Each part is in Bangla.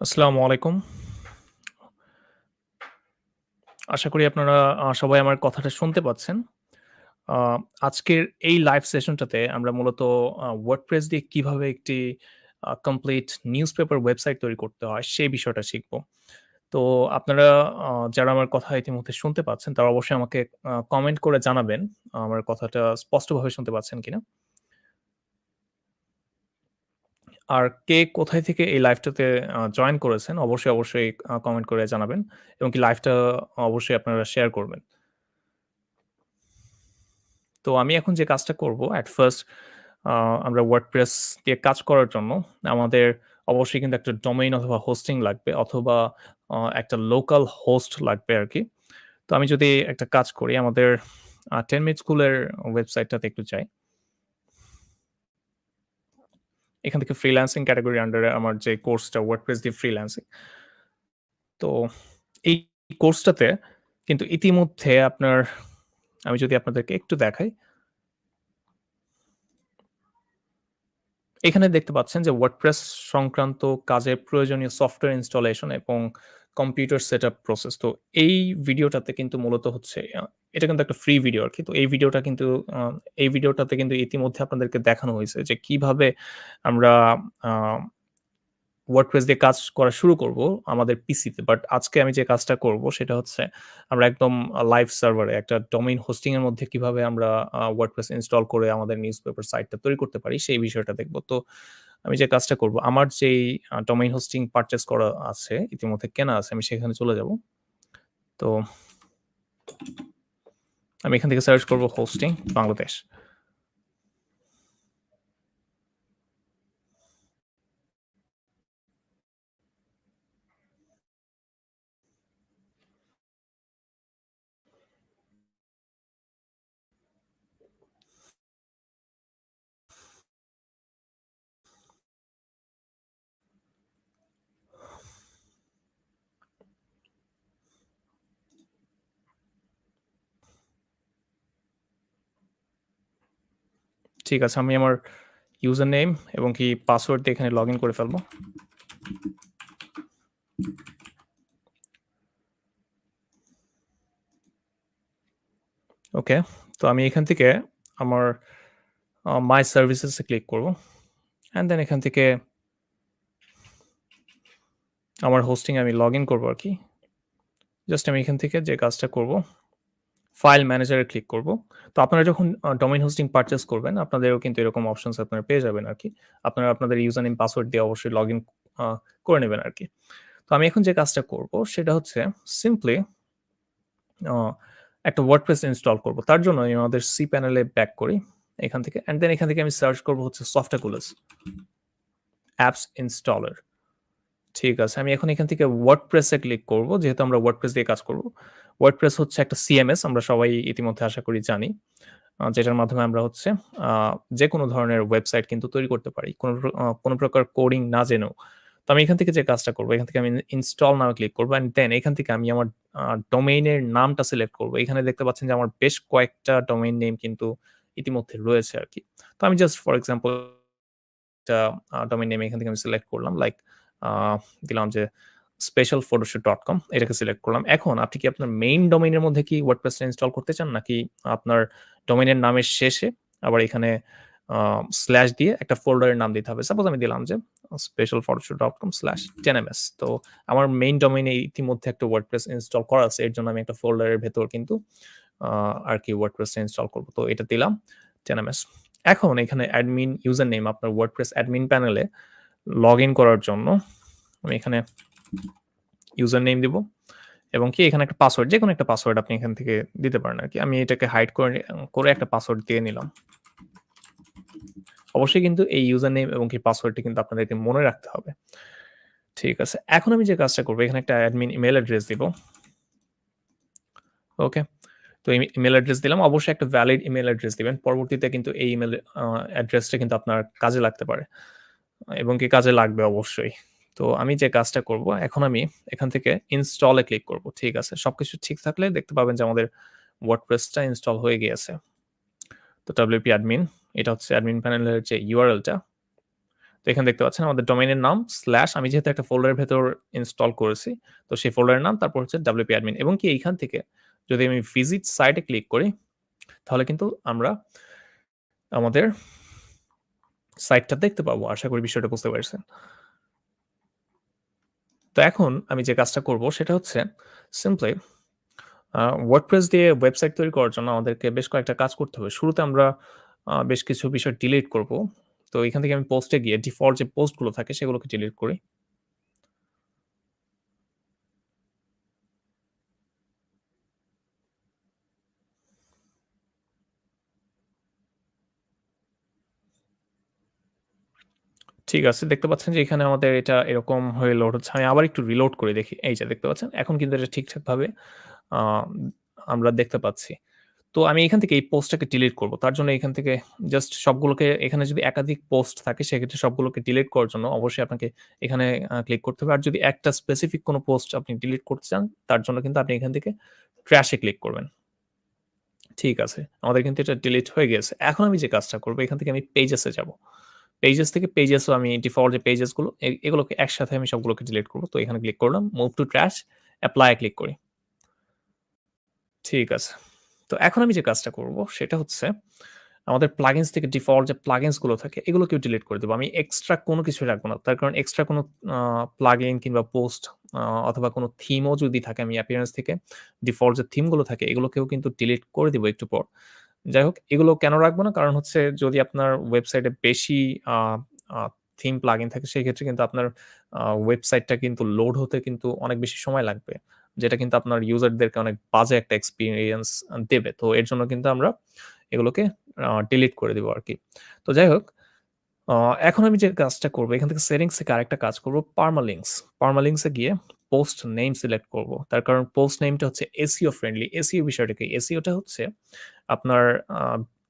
আসসালামু আলাইকুম। আশা করি আপনারা সবাই আমার কথাটা শুনতে পাচ্ছেন। আ আজকের এই লাইভ সেশনটাতে আমরা মূলত WordPress দিয়ে কিভাবে একটি কমপ্লিট নিউজপেপার ওয়েবসাইট তৈরি করতে হয়, সেই বিষয়টা শিখব। তো আপনারা আ যারা আমার কথা ইতিমধ্যে শুনতে পাচ্ছেন, তারা অবশ্যই আমাকে কমেন্ট করে জানাবেন, আমার কথাটা স্পষ্টভাবে শুনতে পাচ্ছেন কিনা? আর কে কোথায় থেকে এই লাইভটাতে জয়েন করেছেন, অবশ্যই কমেন্ট করে জানাবেন এবং কি লাইভটা অবশ্যই আপনারা শেয়ার করবেন। তো আমি এখন যে কাজটা করব এট ফার্স্ট আ আমরা WordPress দিয়ে কাজ করার জন্য আমাদের অবশ্যই কিন্তু একটা ডোমেইন অথবা হোস্টিং লাগবে অথবা একটা লোকাল হোস্ট লাগবে আরকি। তো আমি যদি একটা কাজ করি আমাদের 10 মিনিট স্কুলের ওয়েবসাইটটাতে একটু যাই। এখান থেকে ফ্রিল্যান্সিং ক্যাটেগরির আন্ডারে আমার যে কোর্সটা WordPress দিয়ে ফ্রিল্যান্সিং। তো এই কোর্সটাতে কিন্তু ইতিমধ্যে আমি যদি আপনাদেরকে একটু দেখাই এখানে দেখতে পাচ্ছেন যে WordPress সংক্রান্ত কাজে প্রয়োজনীয় সফটওয়্যার ইনস্টলেশন এবং কম্পিউটার সেটআপ প্রসেস। তো এই ভিডিওটাতে কিন্তু মূলত হচ্ছে এটা কিন্তু একটা ফ্রি ভিডিও আরকি। তো আ এই ভিডিওটাতে কিন্তু ইতিমধ্যে আপনাদেরকে দেখানো হইছে যে কিভাবে আমরা আ WordPress দিয়ে কাজ করা শুরু করব আমাদের পিসিতে। বাট আজকে আমি যে কাজটা করব সেটা হচ্ছে আমরা একদম লাইভ সার্ভারে একটা ডোমেইন হোস্টিং এর মধ্যে কিভাবে আমরা WordPress ইনস্টল করে আমাদের নিউজপেপার সাইটটা তৈরি করতে পারি সেই বিষয়টা দেখব। তো আমি যে কাজটা করব আমার যেই ডোমেইন হোস্টিং পারচেজ করা আছে, ইতিমধ্যে কেনা আছে আমি সেখানে চলে যাব। তো আমি এখান থেকে সার্চ করব হোস্টিং বাংলাদেশ। ঠিক আছে আমি আমার ইউজার নেম এবং কি পাসওয়ার্ড দিয়ে এখানে লগইন করে ফেলব। ওকে। তো আমি এখান থেকে আমার মাই সার্ভিসেস এ ক্লিক করব। অ্যান্ড দেন এখান থেকে আমার হোস্টিং এ আমি লগইন করব আরকি। জাস্ট আমি এখান থেকে যে কাজটা করব, ফাইল ম্যানেজার এ ক্লিক করব। তো আপনারা যখন ডোমেইন হোস্টিং পারচেজ করবেন, আপনাদেরও কিন্তু এরকম অপশনস আপনারা পেয়ে যাবেন আরকি। আপনারা আপনাদের ইউজার নেম, পাসওয়ার্ড দিয়ে অবশ্যই লগইন আ করে নিবেন আরকি। তো আমি এখন যে কাজটা করব সেটা হচ্ছে সিম্পলি আ একটা WordPress ইনস্টল করব। তার জন্য আমি আমাদের cpanel এ ব্যাক করি এখান থেকে। অ্যান্ড দেন এখান থেকে আমি সার্চ করব হচ্ছে Softaculous অ্যাপস ইনস্টলার। ঠিক আছে। আমি এখন এখান থেকে WordPress এ ক্লিক করব। যেহেতু আমরা WordPress দিয়ে কাজ করব। WordPress হচ্ছে একটা CMS আমরা সবাই ইতিমধ্যে আশা করি জানি। যেটার মাধ্যমে আমরা হচ্ছে আ যেকোনো ধরনের ওয়েবসাইট কিন্তু তৈরি করতে পারি। কোন প্রকার কোডিং না জেনেও। তো আমি এখান থেকে যে কাজটা করব, এখান থেকে আমি ইনস্টল নাও ক্লিক করব অ্যান্ড দেন এখান থেকে আমি আমার ডোমেইন এর নামটা সিলেক্ট করব। এখানে দেখতে পাচ্ছেন যে আমার বেশ কয়েকটা ডোমেইন নেম কিন্তু ইতিমধ্যে রয়েছে আরকি। তো আমি জাস্ট ফর এক্সাম্পল একটা ডোমেইন নেম এখান থেকে আমি সিলেক্ট করলাম। লাইক আ দিলাম যে specialphotoshoot.com এটাকে সিলেক্ট করলাম। এখন আপনি কি আপনার মেইন ডোমেইনের মধ্যে কি WordPress টা ইনস্টল করতে চান? নাকি আপনার ডোমেইনের নামের শেষে আবার এখানে আ স্ল্যাশ দিয়ে একটা ফোল্ডারের নাম দিতে হবে। সাপোজ আমি দিলাম যে specialphotoshoot.com/10ms তো আমার মেইন ডোমেইনে ইতিমধ্যে একটা WordPress ইনস্টল করা আছে। এর জন্য আমি একটা ফোল্ডারের ভেতর কিন্তু আ আরকি WordPress টা ইনস্টল করব। তো এটা দিলাম 10ms এখন এখানে অ্যাডমিন ইউজার নেম আপনার WordPress অ্যাডমিন প্যানেলে লগইন করার জন্য আমি এখানে ইউজার নেম দিব এবং কি এখানে একটা পাসওয়ার্ড যেকোনো একটা পাসওয়ার্ড আপনি এখান থেকে দিতে পারেন আরকি। আমি এটাকে হাইড করে একটা পাসওয়ার্ড দিয়ে নিলাম। অবশ্যই কিন্তু এই ইউজার নেম এবং কি পাসওয়ার্ডটি কিন্তু আপনাদেরকে মনে রাখতে হবে। ঠিক আছে। এখন আমি যে কাজটা করব এখানে একটা অ্যাডমিন ইমেইল অ্যাড্রেস দিব। ওকে। তো ইমেইল অ্যাড্রেস দিলাম। অবশ্যই একটা ভ্যালিড ইমেইল অ্যাড্রেস দিবেন। পরবর্তীতে কিন্তু এই ইমেইল অ্যাড্রেসটা কিন্তু আপনার কাজে লাগতে পারে। এবং কি কাজে লাগবে অবশ্যই। তো আমি যে কাজটা করব, এখন আমি এখান থেকে ইনস্টল এ ক্লিক করব। ঠিক আছে। সবকিছু ঠিক থাকলে দেখতে পাবেন যে আমাদের WordPress টা ইনস্টল হয়ে গিয়েছে। তো WP অ্যাডমিন এটা হচ্ছে অ্যাডমিন প্যানেলের যে URL টা। তো এখানে দেখতে পাচ্ছেন আমাদের ডোমেইনের নাম স্ল্যাশ আমি যেহেতু একটা ফোল্ডারের ভেতর ইনস্টল করেছি, তো সেই ফোল্ডারের নাম তারপর হচ্ছে WP admin এবং কি এইখান থেকে যদি আমি ভিজিট সাইটে ক্লিক করি, তাহলে কিন্তু আমরা আমাদের সাইটটা দেখতে পাবো। আশা করি বিষয়টা বুঝতে পারছেন। তো এখন আমি যে কাজটা করব সেটা হচ্ছে সিম্পলি WordPress দিয়ে ওয়েবসাইট তৈরি করার জন্য আমাদেরকে বেশ কয়েকটা কাজ করতে হবে। শুরুতে আমরা বেশ কিছু বিষয় ডিলিট করব। তো এখান থেকে আমি পোস্টে গিয়ে ডিফল্ট যে পোস্টগুলো থাকে সেগুলোকে ডিলিট করি। ঠিক আছে। দেখতে পাচ্ছেন যে এখানে আমাদের এটা এরকম হয়ে লোড হচ্ছে। আমি আবার একটু রিলোড করে দেখি। এই যে দেখতে পাচ্ছেন? এখন কিন্তু এটা ঠিকঠাকভাবে আ আমরা দেখতে পাচ্ছি। তো আমি এখান থেকে এই পোস্টটাকে ডিলিট করব। তার জন্য এখান থেকে জাস্ট সবগুলোকে এখানে যদি একাধিক পোস্ট থাকে সেক্ষেত্রে সবগুলোকে ডিলিট করার জন্য অবশ্যই আপনাকে এখানে ক্লিক করতে হবে। আর যদি একটা স্পেসিফিক কোনো পোস্ট আপনি ডিলিট করতে চান তার জন্য কিন্তু আপনি এখান থেকে ট্র্যাশ এ ক্লিক করবেন। ঠিক আছে। আমাদের কিন্তু এটা ডিলিট হয়ে গিয়েছে। এখন আমি যে কাজটা করব এখান থেকে আমি পেজেস এ যাব। পেজেস থেকে পেজেসও আমি ডিফল্ট যে পেজেস গুলো এগুলোকে একসাথে আমি সবগুলোকে ডিলিট করব। তো এখানে ক্লিক করলাম। Move to trash, apply A click করি। ঠিক আছে। তো এখন আমি যে কাজটা করব সেটা হচ্ছে আমাদের প্লাগইনস থেকে ডিফল্ট যে প্লাগইনস গুলো থাকে এগুলোকেও ডিলিট করে দেব। আমি এক্সট্রা কোনো কিছুই রাখবো না। তার কারণ এক্সট্রা কোনো আ প্লাগইন কিংবা পোস্ট অথবা কোনো থিমও যদি থাকে আমি অ্যাপিয়ারেন্স থেকে ডিফল্ট যে থিম গুলো থাকে এগুলোকেও কিন্তু ডিলিট করে দিব একটু পর। যাই হোক এগুলো কেন রাখবো না? কারণ হচ্ছে যদি আপনার ওয়েবসাইটে বেশি আ আ থিম প্লাগইন থাকে সেক্ষেত্রে কিন্তু আপনার ওয়েবসাইটটা কিন্তু লোড হতে কিন্তু অনেক বেশি সময় লাগবে। যেটা কিন্তু আপনার ইউজারদেরকে অনেক বাজে একটা এক্সপেরিয়েন্স দেবে। তো এর জন্য কিন্তু আমরা এগুলোকে ডিলিট করে দিব আরকি। তো যাই হোক আ এখন আমি যে কাজটা করব এখান থেকে সেটিংস থেকে আরেকটা কাজ করব পারমালিংকস। পারমালিংকস এ গিয়ে পোস্ট নেম সিলেক্ট করব। তার কারণ পোস্ট নেমটা হচ্ছে SEO ফ্রেন্ডলি। SEO বিষয়টা কি? SEO টা হচ্ছে আপনার আ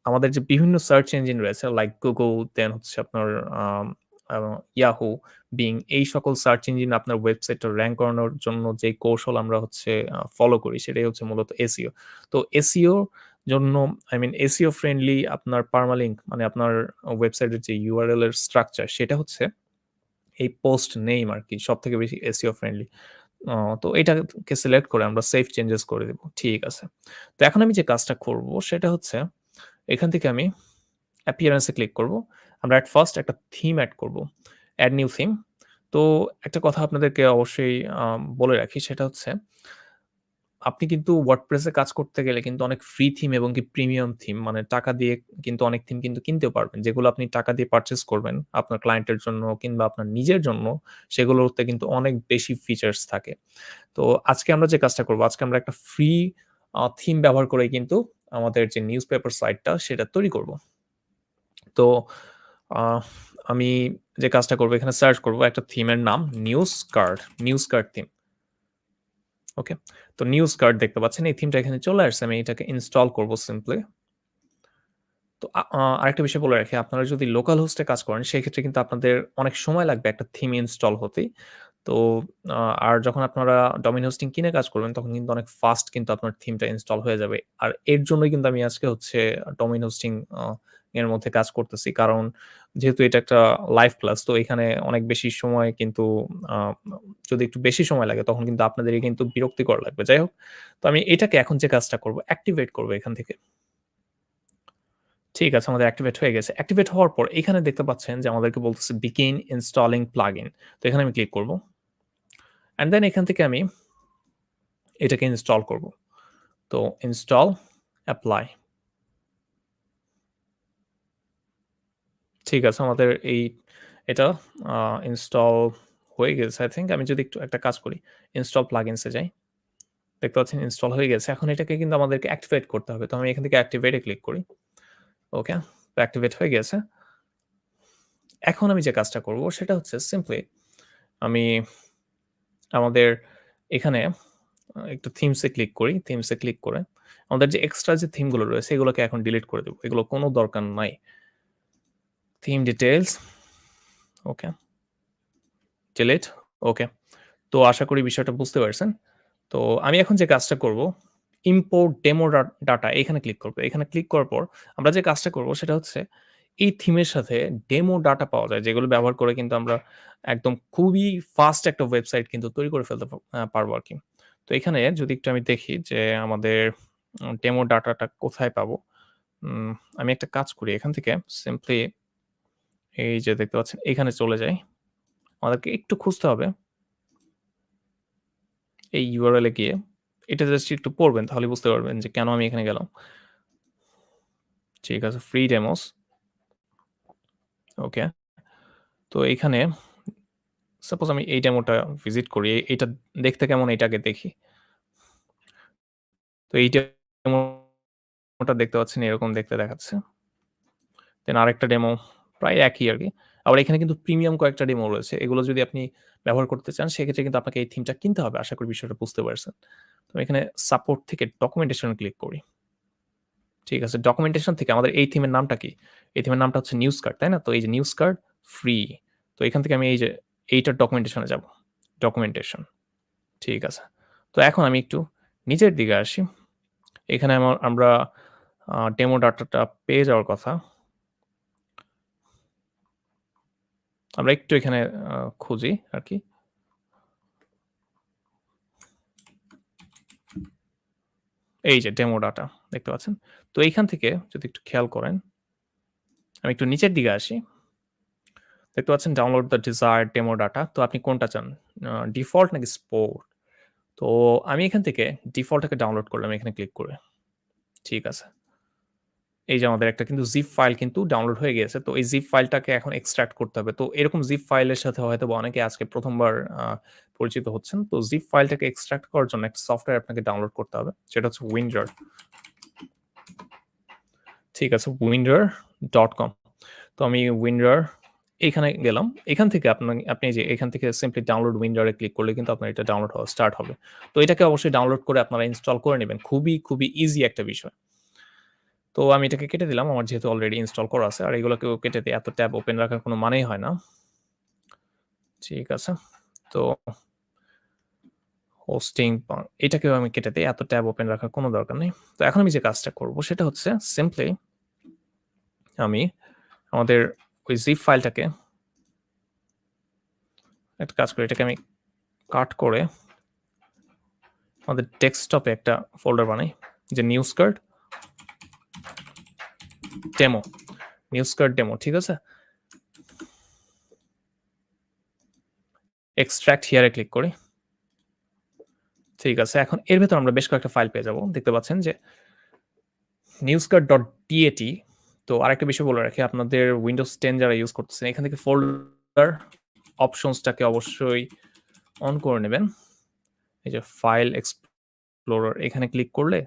আমাদের যে বিভিন্ন সার্চ ইঞ্জিন রয়েছে লাইক Google, দেন হচ্ছে আপনার আম আ Yahoo, Bing এই সকল সার্চ ইঞ্জিন আপনার ওয়েবসাইটটা র‍্যাংক করানোর জন্য যে কৌশল আমরা হচ্ছে ফলো করি সেটাই হচ্ছে মূলত SEO। তো SEO জন্য SEO ফ্রেন্ডলি আপনার পারমালিংক মানে আপনার ওয়েবসাইটের যে URL এর স্ট্রাকচার সেটা হচ্ছে এই পোস্ট নেম আরকি সবথেকে বেশি SEO ফ্রেন্ডলি। অ তো এটাকে সিলেক্ট করে আমরা সেভ চেঞ্জেস করে দিব। ঠিক আছে। তো এখন আমি যে কাজটা করব সেটা হচ্ছে এখান থেকে আমি appearance এ ক্লিক করব। আমরা এট ফার্স্ট একটা থিম এড করব। Add new theme. তো একটা কথা আপনাদেরকে অবশ্যই বলে রাখি সেটা হচ্ছে আপনি কিন্তু WordPress এ কাজ করতে গেলে কিন্তু অনেক ফ্রি থিম এবং কি প্রিমিয়াম থিম মানে টাকা দিয়ে কিন্তু অনেক থিম কিন্তু কিনতেও পারবেন। যেগুলো আপনি টাকা দিয়ে পারচেজ করবেন আপনার ক্লায়েন্টের জন্য কিংবা আপনার নিজের জন্য সেগুলোতে কিন্তু অনেক বেশি ফিচারস থাকে। তো আজকে আমরা যে কাজটা করব, আজকে আমরা একটা ফ্রি থিম ব্যবহার করেই কিন্তু আমাদের যে নিউজপেপার সাইটটা সেটা তৈরি করব। তো আহ আমি যে কাজটা করব এখানে সার্চ করব একটা থিমের নাম নিউজ কার্ড থিম। ওকে? তো নিউজ কার্ড দেখতে পাচ্ছেন এই থিমটা এখানে চলে আসছে। আমি এটাকে ইনস্টল করব সিম্পলি। তো আরেকটা বিষয় বলে রাখি, আপনারা যদি লোকাল হোস্টে কাজ করেন সেক্ষেত্রে কিন্তু আপনাদের অনেক সময় লাগবে একটা থিম ইনস্টল হতেই। তো আ আর যখন আপনারা ডোমেইন হোস্টিং কিনে কাজ করবেন তখন কিন্তু অনেক ফাস্ট কিন্তু আপনার থিমটা ইনস্টল হয়ে যাবে। আর এর জন্যই কিন্তু আমি আজকে হচ্ছে ডোমেইন হোস্টিং এর মধ্যে কাজ করতেছি। কারণ যেহেতু এটা একটা লাইভ ক্লাস তো এখানে অনেক বেশি সময় কিন্তু আ যদি একটু বেশি সময় লাগে তখন কিন্তু আপনাদেরই কিন্তু বিরক্তিকর লাগবে। যাই হোক, তো আমি এটাকে এখন যে কাজটা করব অ্যাক্টিভেট করব এখান থেকে। ঠিক আছে, আমাদের অ্যাক্টিভেট হয়ে গেছে। অ্যাক্টিভেট হওয়ার পর এখানে দেখতে পাচ্ছেন যে আমাদেরকে বলতেছে begin installing plugin তো এখানে আমি ক্লিক করব। অ্যান্ড দেন এখান থেকে আমি এটাকে ইনস্টল করব। তো ইনস্টল, এপ্লাই। ঠিক আছে, আমাদের এটা আ ইনস্টল হয়ে গেছে আই থিংক। আমি যদি একটু একটা কাজ করি, ইনস্টল প্লাগইনস এ যাই। দেখতে পাচ্ছেন ইনস্টল হয়ে গেছে। এখন এটাকে কিন্তু আমাদেরকে অ্যাক্টিভেট করতে হবে। তো আমি এখান থেকে অ্যাক্টিভেট এ ক্লিক করি। ওকে, তো অ্যাক্টিভেট হয়ে গেছে। এখন আমি যে কাজটা করব সেটা হচ্ছে সিম্পলি আমি আমাদের এখানে একটু থিমস এ ক্লিক করি। থিমস এ ক্লিক করে আমাদের যে এক্সট্রা যে থিম গুলো রয়েছে এগুলোকে এখন ডিলিট করে দেব। এগুলো কোনো দরকার নাই। থিম ডিটেইলস, ওকে, ডিলিট, ওকে। তো আশা করি বিষয়টা বুঝতে পারছেন। তো আমি এখন যে কাজটা করব, ইম্পোর্ট ডেমো ডাটা এখানে ক্লিক করব। এখানে ক্লিক করার পর আমরা যে কাজটা করব সেটা হচ্ছে এই থিমের সাথে ডেমো ডাটা পাওয়া যায়, যেগুলো ব্যবহার করে কিন্তু আমরা একদম খুবই ফাস্ট একটা ওয়েবসাইট কিন্তু তৈরি করে ফেলতে পারবো আরকি। তো এখানে যদি একটু আমি দেখি যে আমাদের ডেমো ডাটাটা কোথায় পাবো? উম আমি একটা কাজ করি। এখান থেকে সিম্পলি এই যে দেখতে পাচ্ছেন এখানে চলে যাই। আমাদেরকে একটু খুঁজতে হবে। এই URL এ গিয়ে এটা জাস্ট একটু পড়বেন, তাহলে বুঝতে পারবেন যে কেন আমি এখানে গেলাম। ঠিক আছে, ফ্রি ডেমোস। ওকে। তো এইখানে সাপোজ আমি এই ডেমোটা ভিজিট করি। এইটা দেখতে কেমন এটা আগে দেখি। তো এই ডেমোটা দেখতে পাচ্ছেন এরকম দেখতে দেখাচ্ছে। দেন আরেকটা ডেমো প্রায় একই আরকি। আবার এখানে কিন্তু প্রিমিয়াম কয়েকটা ডেমো রয়েছে। এগুলো যদি আপনি ব্যবহার করতে চান সেক্ষেত্রে কিন্তু আপনাকে এই থিমটা কিনতে হবে। আশা করি বিষয়টা বুঝতে পারছেন। তো এখানে সাপোর্ট থেকে ডকুমেন্টেশন ক্লিক করি। ঠিক আছে? ডকুমেন্টেশন থেকে আমাদের এই থিমের নামটা কি? এই থিমের নামটা হচ্ছে নিউজ কার্ড, তাই না? তো এই যে নিউজ কার্ড ফ্রি। তো এখান থেকে আমি এই যে এইটার ডকুমেন্টেশন এ যাব। ডকুমেন্টেশন। ঠিক আছে। তো এখন আমি একটু নিচের দিকে আসি। এখানে আমরা ডেমো ডাটাটা পেয়ে যাওয়ার কথা। আমরা একটু এখানে খুঁজি আরকি। এই যে ডেমো ডাটা দেখতে পাচ্ছেন? তো এইখান থেকে যদি একটু খেয়াল করেন, আমি একটু নিচের দিকে আসি। দেখতে পাচ্ছেন download the desired demo data. তো আপনি কোনটা চান? ডিফল্ট নাকি স্পোর্ট? তো আমি এখান থেকে ডিফল্টটাকে ডাউনলোড করলাম এখানে ক্লিক করে। ঠিক আছে। এই যে আমাদের একটা কিন্তু জিপ ফাইল কিন্তু ডাউনলোড হয়ে গিয়েছে। তো এই জিপ ফাইলটাকে এখন এক্সট্রাক্ট করতে হবে। তো এরকম জিপ ফাইলের সাথে হয়তোবা অনেকে আজকে ১ম বার পরিচিত হচ্ছেন। তো জিপ ফাইলটাকে এক্সট্রাক্ট করার জন্য একটা সফটওয়্যার আপনাকে ডাউনলোড করতে হবে। সেটা হচ্ছে উইন্ডার। ঠিক আছে, winder.com। তো আমি উইন্ডার এখানে গেলাম। এখান থেকে আপনি যে এখান থেকে সিম্পলি ডাউনলোড উইন্ডার এ ক্লিক করলে কিন্তু আপনার এটা ডাউনলোড হওয়া স্টার্ট হবে। তো এটাকে অবশ্যই ডাউনলোড করে আপনারা ইনস্টল করে নিবেন। খুবই ইজি একটা বিষয়। তো আমি এটাকে কেটে দিলাম। আমার যেহেতু অলরেডি ইনস্টল করা আছে। আর এগুলোকেও কেটে দিয়ে এত ট্যাব ওপেন রাখার কোনো মানেই হয় না। ঠিক আছে। তো হোস্টিং এটাকেও আমি কেটে দেই। এত ট্যাব ওপেন রাখার কোনো দরকার নেই। তো এখন আমি যে কাজটা করব সেটা হচ্ছে সিম্পলি আমি আমাদের ওই জিপ ফাইলটাকে একটা কাজ করি। এটাকে আমি কাট করে আমাদের ডেস্কটপে একটা ফোল্ডার বানাই। যে news card demo, news card demo, ঠিক আছে? এক্সট্রাক্ট হিয়ার এ ক্লিক করি। ঠিক আছে। এখন এর ভেতর আমরা বেশ কয়েকটা ফাইল পেয়ে যাব। দেখতে পাচ্ছেন যে newscard.dat। তো আরেকটা বিষয় বলে রাখি, আপনাদের Windows 10 যারা ইউজ করতেছেন এখান থেকে ফোল্ডার অপশনসটাকে অবশ্যই অন করে নেবেন। এই যে ফাইল এক্সপ্লোরার এখানে ক্লিক করলে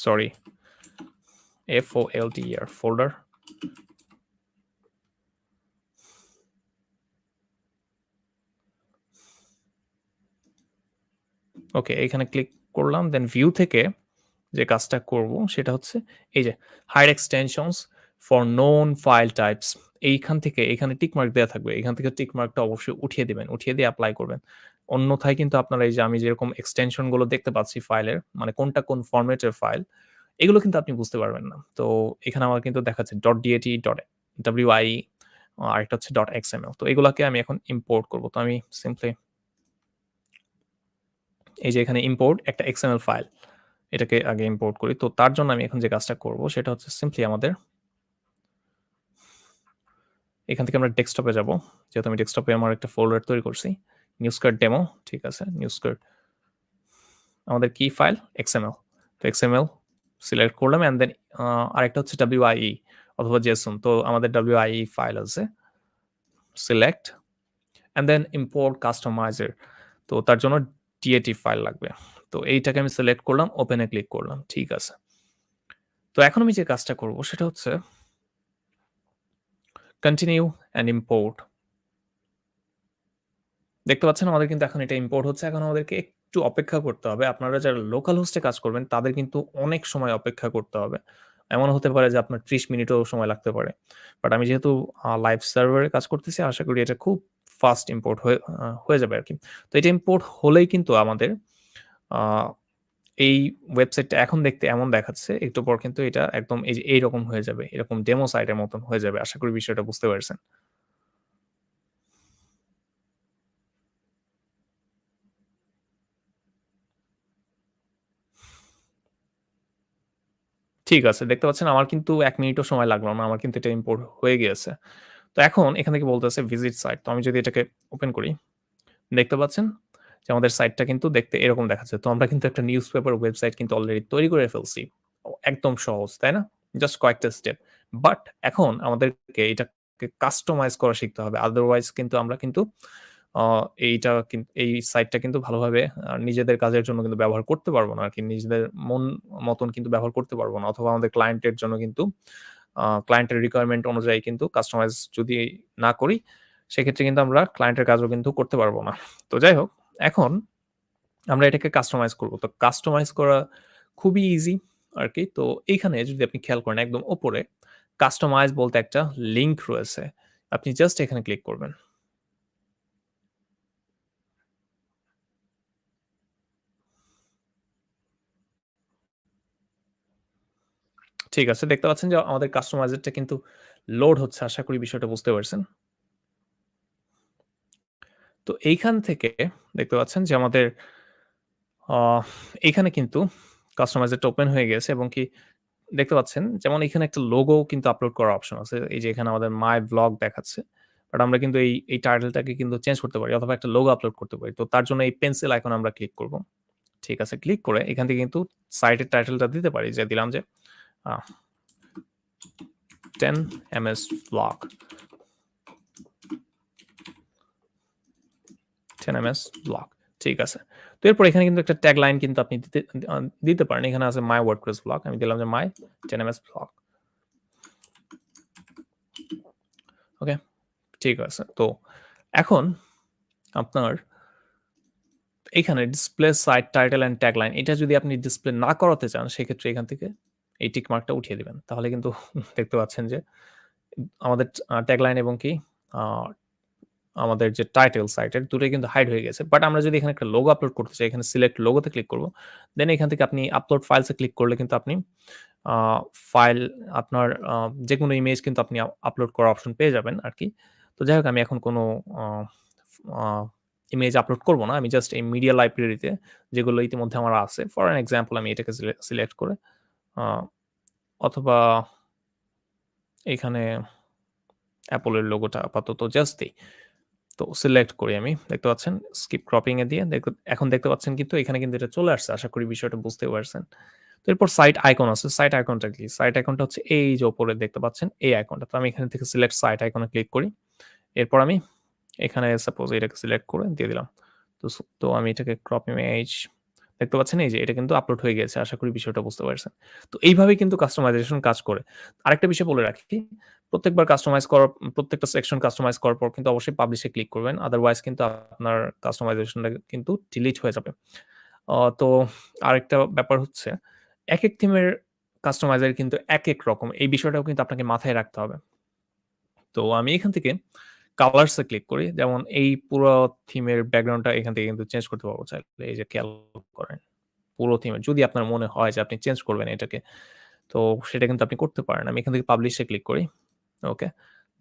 সরি FOLDER ফোল্ডার। ওকে, এখানে ক্লিক করলাম। দেন ভিউ থেকে যে কাজটা করব সেটা হচ্ছে এই যে hide extensions for known file types, এইখান থেকে এখানে টিক মার্ক দেয়া থাকবে। এখান থেকে টিক মার্কটা অবশ্যই উঠিয়ে দিবেন। উঠিয়ে দিয়ে এপ্লাই করবেন। অন্যথায় কিন্তু আপনারা এই যে আমি যেরকম এক্সটেনশন গুলো দেখতে পাচ্ছি ফাইলের, মানে কোনটা কোন ফরম্যাটের ফাইল, এগুলো কিন্তু আপনি বুঝতে পারবেন না। তো এখানে আমার কিন্তু দেখাচ্ছে .dat, .wi, আরেকটা হচ্ছে .xml। তো এগুলাকে আমি এখন ইম্পোর্ট করব। তো আমি সিম্পলি এই যে এখানে ইম্পোর্ট একটা XML ফাইল, এটাকে আগে ইম্পোর্ট করি। তো তার জন্য আমি এখন যে কাজটা করব সেটা হচ্ছে সিম্পলি আমাদের এখান থেকে আমরা ডেস্কটপে যাব। যেহেতু আমি ডেস্কটপে আমার একটা ফোল্ডার তৈরি করছি। নিউজকার্ড ডেমো, ঠিক আছে? নিউজকার্ড আমাদের কি ফাইল? XML। তো XML সিলেক্ট করলাম অ্যান্ড দেন আরেকটা হচ্ছে WIE অথবা JSON। তো আমাদের WIE ফাইল আছে। Select and then import customizer. তো তার জন্য DAT ফাইল লাগবে। তো এইটাকে আমি সিলেক্ট করলাম, ওপেন এ ক্লিক করলাম। ঠিক আছে। তো এখন আমি যে কাজটা করব সেটা হচ্ছে কন্টিনিউ অ্যান্ড ইম্পোর্ট। দেখতে পাচ্ছেন আমাদের কিন্তু এখন এটা ইম্পোর্ট হচ্ছে। এখন আমাদেরকে একটু অপেক্ষা করতে হবে। আপনারা যারা লোকাল হোস্টে কাজ করবেন তাদের কিন্তু অনেক সময় অপেক্ষা করতে হবে। এমন হতে পারে যে আপনার ৩০ মিনিটও সময় লাগতে পারে। বাট আমি যেহেতু লাইভ সার্ভারে কাজ করতেছি আশা করি এটা খুব ফাস্ট ইম্পোর্ট হয়ে যাবে আরকি। তো এটা ইম্পোর্ট হলেই কিন্তু আমাদের আ এই ওয়েবসাইটটা এখন দেখতে এমন দেখাচ্ছে, একটু পর কিন্তু এটা একদম এই যে এইরকম হয়ে যাবে। এরকম ডেমো সাইটের মতন হয়ে যাবে। আশা করি বিষয়টা বুঝতে পারছেন। ঠিক আছে। দেখতে পাচ্ছেন আমার কিন্তু ১ মিনিটও সময় লাগলো না। আমার কিন্তু এটা ইম্পোর্ট হয়ে গিয়েছে। তো এখন এখান থেকে বলতেছে ভিজিট সাইট। তো আমি যদি এটাকে ওপেন করি, দেখতে পাচ্ছেন যে আমাদের সাইটটা কিন্তু দেখতে এরকম দেখাচ্ছে। তো আমরা কিন্তু একটা নিউজপেপার ওয়েবসাইট কিন্তু অলরেডি তৈরি করে ফেলছি। একদম সহজ, তাই না? জাস্ট কয়েকটা স্টেপ। বাট এখন আমাদেরকে এটাকে কাস্টমাইজ করা শিখতে হবে। আদারওয়াইজ কিন্তু আমরা কিন্তু আ এই সাইটটা কিন্তু ভালোভাবে নিজেদের কাজের জন্য কিন্তু ব্যবহার করতে পারব না আরকি। নিজেদের মন মতন কিন্তু ব্যবহার করতে পারব না। অথবা আমাদের ক্লায়েন্টের জন্য কিন্তু ক্লায়েন্টের রিকোয়ারমেন্ট অনুযায়ী কিন্তু কাস্টমাইজ যদি না করি, সেক্ষেত্রে কিন্তু আমরা ক্লায়েন্টের কাজও কিন্তু করতে পারব না। তো যাই হোক, এখন আমরা এটাকে কাস্টমাইজ করব। তো কাস্টমাইজ করা খুবই ইজি আরকি। তো এইখানে যদি আপনি খেয়াল করেন একদম উপরে কাস্টমাইজ বলতে একটা লিঙ্ক রয়েছে। আপনি জাস্ট এখানে ক্লিক করবেন। ঠিক আছে। দেখতে পাচ্ছেন যে আমাদের কাস্টমাইজেরটা কিন্তু লোড হচ্ছে। আশা করি বিষয়টা বুঝতে পারছেন। তো এইখান থেকে দেখতে পাচ্ছেন যে আমাদের আ এইখানে কিন্তু কাস্টমাইজেরটা ওপেন হয়ে গেছে এবং কি দেখতে পাচ্ছেন যেমন এখানে একটা লোগো কিন্তু আপলোড করার অপশন আছে। এই যে এখানে আমাদের মাই ব্লগ দেখাচ্ছে। বাট আমরা কিন্তু এই টাইটেলটাকে কিন্তু চেঞ্জ করতে পারি অথবা একটা লোগো আপলোড করতে পারি। তো তার জন্য এই পেন্সিল আইকনে আমরা ক্লিক করব। ঠিক আছে, ক্লিক করে এখান থেকে কিন্তু সাইটের টাইটেলটা দিতে পারি যে দিলাম যে আ 10 এমএস ব্লগ, 10 এমএস ব্লগ। ঠিক আছে। তো এরপর এখানে কিন্তু একটা ট্যাগ লাইন কিন্তু আপনি আ দিতে পারেন। এখানে আছে মাই ওয়ার্ডপ্রেস ব্লগ। আমি দিলাম যে মাই 10 এমএস ব্লগ। ওকে? ঠিক আছে। তো এখন আপনার এখানে display site title and tagline এটা যদি আপনি ডিসপ্লে না করাতে চান, সেক্ষেত্রে এখান থেকে এই টিক মার্কটা উঠিয়ে দিবেন। তাহলে কিন্তু দেখতে পাচ্ছেন যে আমাদের ট্যাগলাইন এবং কি আ আমাদের যে টাইটেল সাইটের দুটোই কিন্তু হাইড হয়ে গেছে। বাট আমরা যদি এখানে একটা লোগো আপলোড করতে চাই, এখানে সিলেক্ট লোগোতে ক্লিক করব। দেন এখান থেকে আপনি আপলোড ফাইলস এ ক্লিক করলে কিন্তু আপনি আ ফাইল আপনার যেকোনো ইমেজ কিন্তু আপনি আপলোড করার অপশন পেয়ে যাবেন আরকি। তো যাই হোক আমি এখন কোনো আ আ ইমেজ আপলোড করব না। আমি জাস্ট এই মিডিয়া লাইব্রেরিতে যেগুলো ইতিমধ্যে আমার আছে, ফর অ্যান এক্সাম্পল আমি এটাকে সিলেক্ট করে আ অথবা এখানে Apple এর লোগোটা আপাতত জাস্ট দেই। তো সিলেক্ট করি আমি। দেখতে পাচ্ছেন স্কিপ ক্রপিং এ দিয়ে এখন দেখতে পাচ্ছেন কিন্তু এখানে কিন্তু এটা চলে আসছে। আশা করি বিষয়টা বুঝতে পারছেন। তো এরপর সাইট আইকন আছে। সাইট আইকনটা কি? সাইট আইকনটা হচ্ছে এই যে উপরে দেখতে পাচ্ছেন এই আইকনটা। তো আমি এখান থেকে সিলেক্ট সাইট আইকনে ক্লিক করি। এরপর আমি এখানে সাপোজ এটাকে সিলেক্ট করে দিয়ে দিলাম। তো আমি এটাকে ক্রপ ইমেজ দেখতে পাচ্ছেন এই যে এটা কিন্তু আপলোড হয়ে গেছে। আশা করি বিষয়টা বুঝতে পারছেন। তো এইভাবেই কিন্তু কাস্টমাইজেশন কাজ করে। আরেকটা বিষয় বলে রাখি, প্রত্যেকবার কাস্টমাইজ করার প্রত্যেকটা সেকশন কাস্টমাইজ করার পর কিন্তু অবশ্যই পাবলিশ এ ক্লিক করবেন। আদারওয়াইজ কিন্তু আপনার কাস্টমাইজেশনটা কিন্তু ডিলিট হয়ে যাবে। তো আরেকটা ব্যাপার হচ্ছে একেক থিমের কাস্টমাইজার কিন্তু একেক রকম। এই বিষয়টাও কিন্তু আপনাকে মাথায় রাখতে হবে। তো আমি এখান থেকে কালারস এ ক্লিক করি। যেমন এই পুরো থিমের ব্যাকগ্রাউন্ডটা এখান থেকে কিন্তু চেঞ্জ করতে পারবো চাইলে। এই যে খেয়াল করেন। পুরো থিমের যদি আপনার মনে হয় যে আপনি চেঞ্জ করবেন এটাকে, তো সেটা কিন্তু আপনি করতে পারেন। আমি এখান থেকে পাবলিশ এ ক্লিক করি। ওকে।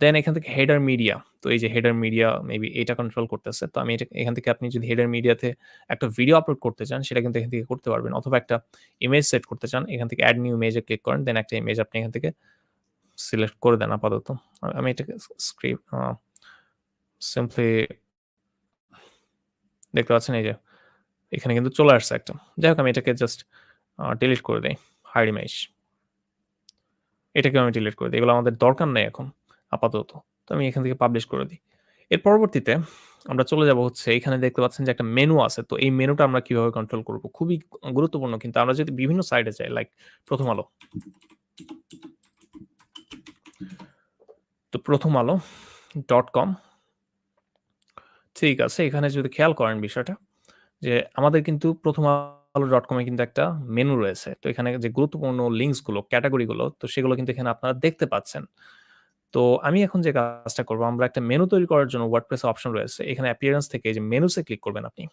দেন এখান থেকে হেডার মিডিয়া। তো এই যে হেডার মিডিয়া মেবি এটা কন্ট্রোল করতেছে। তো আমি এখান থেকে আপনি যদি হেডার মিডিয়াতে একটা ভিডিও আপলোড করতে চান, সেটা কিন্তু এখান থেকে করতে পারবেন। অথবা একটা ইমেজ সেট করতে চান, এখান থেকে এড নিউ ইমেজ এ ক্লিক করেন। দেন একটা ইমেজ আপনি এখান থেকে সিলেক্ট করে দেন আপাতত। আমি এটাকে সিম্পলি দেখতে পাচ্ছেন এই যে এখানে কিন্তু চলে আসছে একটা। যাই হোক আমি এটাকে জাস্ট ডিলিট করে দেই। Hide image. এটাকেও আমি ডিলিট করে দেই। এগুলো আমাদের দরকার নেই এখন আপাতত। তো আমি এখান থেকে পাবলিশ করে দিই। এর পরবর্তীতে আমরা চলে যাব হচ্ছে এখানে দেখতে পাচ্ছেন যে একটা মেনু আছে। তো এই মেনুটা আমরা কিভাবে কন্ট্রোল করব? খুবই গুরুত্বপূর্ণ কিন্তু আমরা যদি বিভিন্ন সাইটে যাই লাইক 'প্রথম আলো'। তো 'প্রথম আলো.com' ঠিক আছে। এখানে যদি খেয়াল করেন বিষয়টা যে আমাদের কিন্তু 'প্রথম আলো.com' এ কিন্তু একটা মেনু রয়েছে। তো এখানে যে গুরুত্বপূর্ণ লিঙ্কস গুলো, ক্যাটেগরি গুলো তো সেগুলো কিন্তু এখানে আপনারা দেখতে পাচ্ছেন। তো আমি এখন যে কাজটা করব, আমরা একটা মেনু তৈরি করার জন্য WordPress এ অপশন রয়েছে। এখানে appearance থেকে এই যে মেনুস এ ক্লিক করবেন আপনি।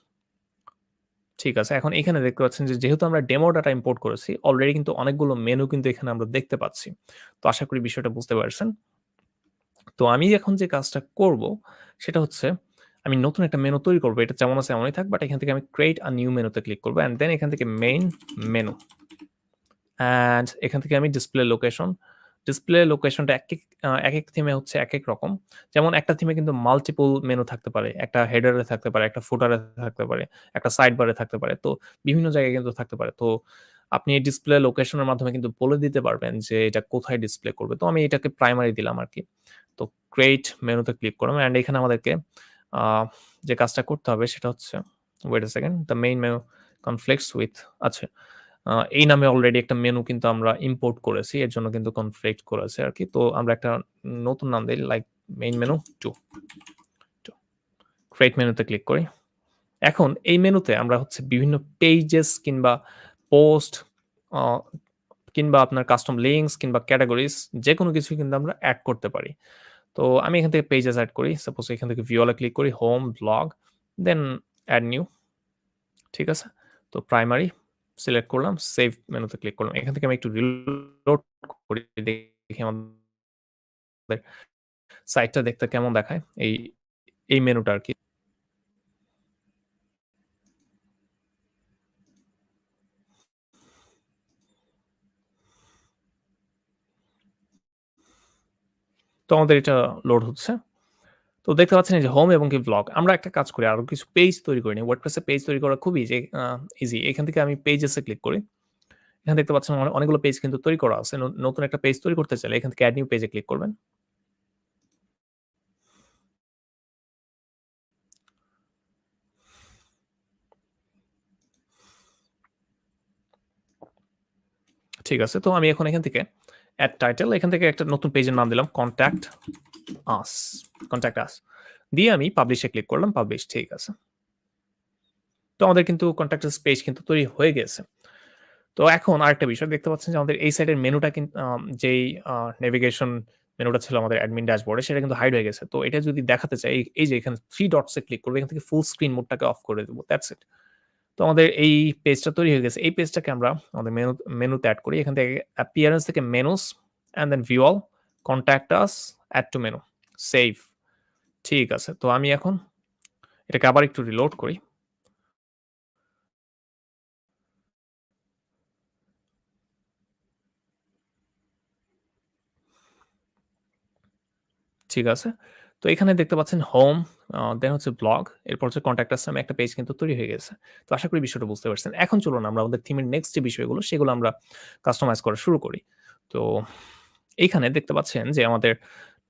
ঠিক আছে। এখন এখানে দেখতে পাচ্ছেন যে যেহেতু আমরা ডেমো ডাটা ইম্পোর্ট করেছি, অলরেডি কিন্তু অনেকগুলো মেনু কিন্তু এখানে আমরা দেখতে পাচ্ছি। তো আশা করি বিষয়টা বুঝতে পারছেন। তো আমি এখন যে কাজটা করব সেটা হচ্ছে আমি নতুন একটা মেনু তৈরি করব। এটা যেমন আছে এমনই থাক। বাট এখান থেকে আমি ক্রিয়েট আ নিউ মেনুতে ক্লিক করব অ্যান্ড দেন এখান থেকে মেইন মেনু অ্যান্ড এখান থেকে আমি ডিসপ্লে লোকেশন। ডিসপ্লে লোকেশনটা একেক থিমে হচ্ছে একেক রকম। যেমন একটা থিমে কিন্তু মাল্টিপল মেনু থাকতে পারে। একটা হেডারে থাকতে পারে, একটা ফুটারে থাকতে পারে, একটা সাইড বারে থাকতে পারে। তো বিভিন্ন জায়গায় কিন্তু থাকতে পারে। তো আপনি ডিসপ্লে লোকেশনের মাধ্যমে কিন্তু বলে দিতে পারবেন যে এটা কোথায় ডিসপ্লে করবে। তো আমি এটাকে প্রাইমারি দিলাম আরকি। তো ক্রিয়েট মেনুতে ক্লিক করলাম অ্যান্ড এখানে আমাদেরকে আ যে কাজটা করতে হবে সেটা হচ্ছে wait a second, the main menu conflicts with আচ্ছা এই নামে অলরেডি একটা মেনু কিন্তু আমরা ইম্পোর্ট করেছি। এর জন্য কিন্তু কনফ্লিক্ট করেছে আরকি। তো আমরা একটা নতুন নাম দেই লাইক মেইন মেনু 2 ক্রিয়েট মেনুতে ক্লিক করি। এখন এই মেনুতে আমরা হচ্ছে বিভিন্ন পেজেস কিংবা পোস্ট আ কিংবা আপনার কাস্টম লিঙ্কস কিংবা ক্যাটেগরিজ যেকোনো কিছুই কিন্তু আমরা এড করতে পারি। তো আমি এখান থেকে পেজেস এড করি। সাপোজ এখান থেকে ভিউ ওয়ালে ক্লিক করি, হোম, ব্লগ, দেন এড নিউ। ঠিক আছে? তো প্রাইমারি সিলেক্ট করলাম, সেভ মেনুতে ক্লিক করলাম। এখান থেকে আমি একটু রিলোড করি দেখি আমাদের সাইটটা দেখতে কেমন দেখায়। এই মেনুটা আরকি। তো আমাদের এটা লোড হচ্ছে। তো দেখতে পাচ্ছেন এই যে হোম এবং কি ব্লগ। আমরা একটা কাজ করি, আরো কিছু পেজ তৈরি করে নিই। WordPress এ পেজ তৈরি করা খুবই ইজি। এখান থেকে আমি পেজেস এ ক্লিক করি। এখানে দেখতে পাচ্ছেন অনেকগুলো পেজ কিন্তু তৈরি করা আছে। নতুন একটা পেজ তৈরি করতে চাইলে এখান থেকে এড নিউ পেজে ক্লিক করবেন। ঠিক আছে। তো আমি এখন এখান থেকে এড টাইটেল এখান থেকে একটা নতুন পেজের নাম দিলাম আস কনট্যাক্ট আস। দিয়ে আমি পাবলিশ এ ক্লিক করলাম। পাবলিশ ঠিক আছে। তো আমাদের কিন্তু কনট্যাক্ট আস পেজ কিন্তু তৈরি হয়ে গেছে। তো এখন আরেকটা বিষয় দেখতে পাচ্ছেন যে আমাদের এই সাইডের মেনুটা যেই আ নেভিগেশন মেনুটা ছিল আমাদের অ্যাডমিন ড্যাশবোর্ডে সেটা কিন্তু হাইড হয়ে গেছে। তো এটা যদি দেখাতে চাই এই যে এখানে 3 ডটস এ ক্লিক করব। এখান থেকে ফুল স্ক্রিন মোডটাকে অফ করে দেব। That's it. তো আমাদের এই পেজটা তৈরি হয়ে গেছে। এই পেজটাকে আমরা আমাদের মেনুতে এড করি। এখান থেকে অ্যাপিয়ারেন্স থেকে menus and then view all, contact us, add to menu, save. ঠিক আছে। তো আমি এখন এটাকে আবার একটু রিলোড করি। ঠিক আছে। তো এখানে দেখতে পাচ্ছেন হোম, দেন হচ্ছে ব্লগ, এরপর হচ্ছে কনট্যাক্ট আস নামে একটা পেজ কিন্তু তৈরি হয়ে গেছে। তো আশা করি বিষয়টা বুঝতে পারছেন। এখন চলুন আমরা আমাদের থিমের নেক্সট যে বিষয়গুলো সেগুলো আমরা কাস্টমাইজ করা শুরু করি। তো এইখানে দেখতে পাচ্ছেন যে আমাদের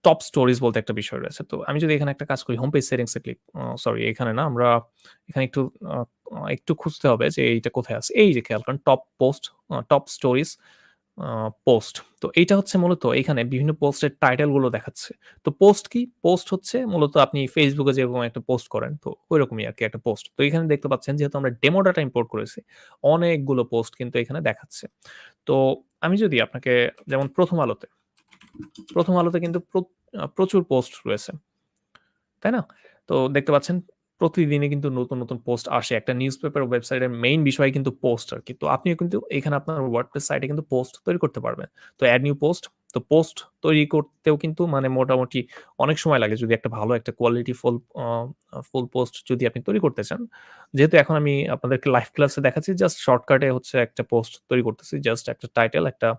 টপ স্টোরিজ বলতে একটা বিষয় রয়েছে। তো আমি যদি এখানে একটা কাজ করি হোম পেজ সেটিংস এ ক্লিক সরি এখানে না আমরা এখানে আ একটু খুঁজতে হবে যে এইটা কোথায় আছে। এই যে খেয়াল করেন টপ পোস্ট, টপ স্টোরিজ আ পোস্ট। তো এইটা হচ্ছে মূলত এখানে বিভিন্ন পোস্টের টাইটেল গুলো দেখাচ্ছে। তো পোস্ট কি? পোস্ট হচ্ছে মূলত আপনি Facebook এ যেরকম একটা পোস্ট করেন তো ঐরকমই আরকি একটা পোস্ট। তো এখানে দেখতে পাচ্ছেন যেহেতু আমরা ডেমো ডাটা ইম্পোর্ট করেছি, অনেকগুলো পোস্ট কিন্তু এখানে দেখাচ্ছে। তো আমি যদি আপনাকে যেমন 'প্রথম আলোতে' কিন্তু প্রচুর পোস্ট রয়েছে। তাই না? তো দেখতে পাচ্ছেন প্রতিদিনই কিন্তু নতুন পোস্ট আসে। একটা নিউজপেপার ওয়েবসাইটের মেইন বিষয় কিন্তু পোস্ট আরকি। তো আপনিও কিন্তু এখানে আপনার WordPress সাইটে কিন্তু পোস্ট তৈরি করতে পারবেন। তো এড নিউ পোস্ট, তো পোস্ট তৈরি করতেও কিন্তু মানে মোটামুটি অনেক সময় লাগে যদি একটা ভালো একটা কোয়ালিটি ফুল পোস্ট যদি আপনি তৈরি করতে চান। যেহেতু এখন আমি আপনাদেরকে লাইভ ক্লাসে দেখাচ্ছি জাস্ট শর্টকাটে হচ্ছে একটা পোস্ট তৈরি করতেছি। জাস্ট একটা টাইটেল, একটা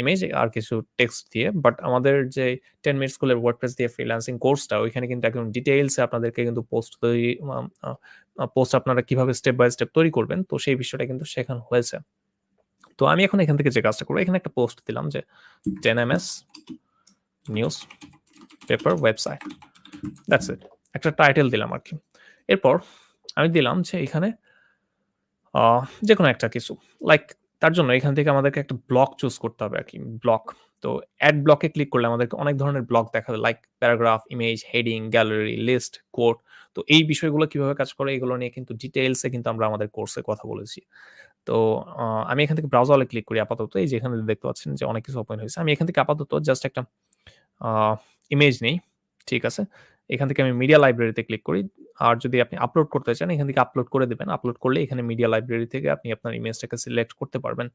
ইমেজ আর কিছু টেক্সট দিয়ে। বাট আমাদের যে 10 মিনিট স্কুলের WordPress দিয়ে ফ্রিল্যান্সিং কোর্সটা ওইখানে কিন্তু একদম ডিটেইলস এ আপনাদেরকে কিন্তু পোস্ট তৈরি আম আ পোস্ট আপনারা কিভাবে স্টেপ বাই স্টেপ তৈরি করবেন তো সেই বিষয়টা কিন্তু শেখানো হয়েছে। তো আমি এখন এখান থেকে যে কাজটা করব এখানে একটা পোস্ট দিলাম যে 10 MS news paper website. That's it. একটা টাইটেল দিলাম আরকি। এরপর আমি দিলাম যে এখানে আ যেকোনো একটা কিছু। লাইক তার জন্য এখান থেকে আমাদেরকে একটা ব্লক চুজ করতে হবে আরকি। ব্লক। তো এড ব্লকে ক্লিক করলে আমাদেরকে অনেক ধরনের ব্লক দেখাবে। Like paragraph, image, heading, gallery, list, quote. তো এই বিষয়গুলো কিভাবে কাজ করে এগুলো নিয়ে কিন্তু ডিটেইলস এ কিন্তু আমরা আমাদের কোর্সে কথা বলেছি। তো আ আমি এখান থেকে ব্রাউজার এ ক্লিক করি আপাতত। এই যে এখানে দেখতে পাচ্ছেন যে অনেক কিছু ওপেন হয়েছে। আমি এখান থেকে আপাতত জাস্ট একটা আ ইমেজ নেই। ঠিক আছে? এখান থেকে আমি মিডিয়া লাইব্রেরিতে ক্লিক করি। আর যদি আপনি আপলোড করতে চান এখান থেকে আপলোড করে দিবেন। আপলোড করলে এখানে মিডিয়া লাইব্রেরি থেকে আপনি আপনার ইমেজটাকে সিলেক্ট করতে পারবেন।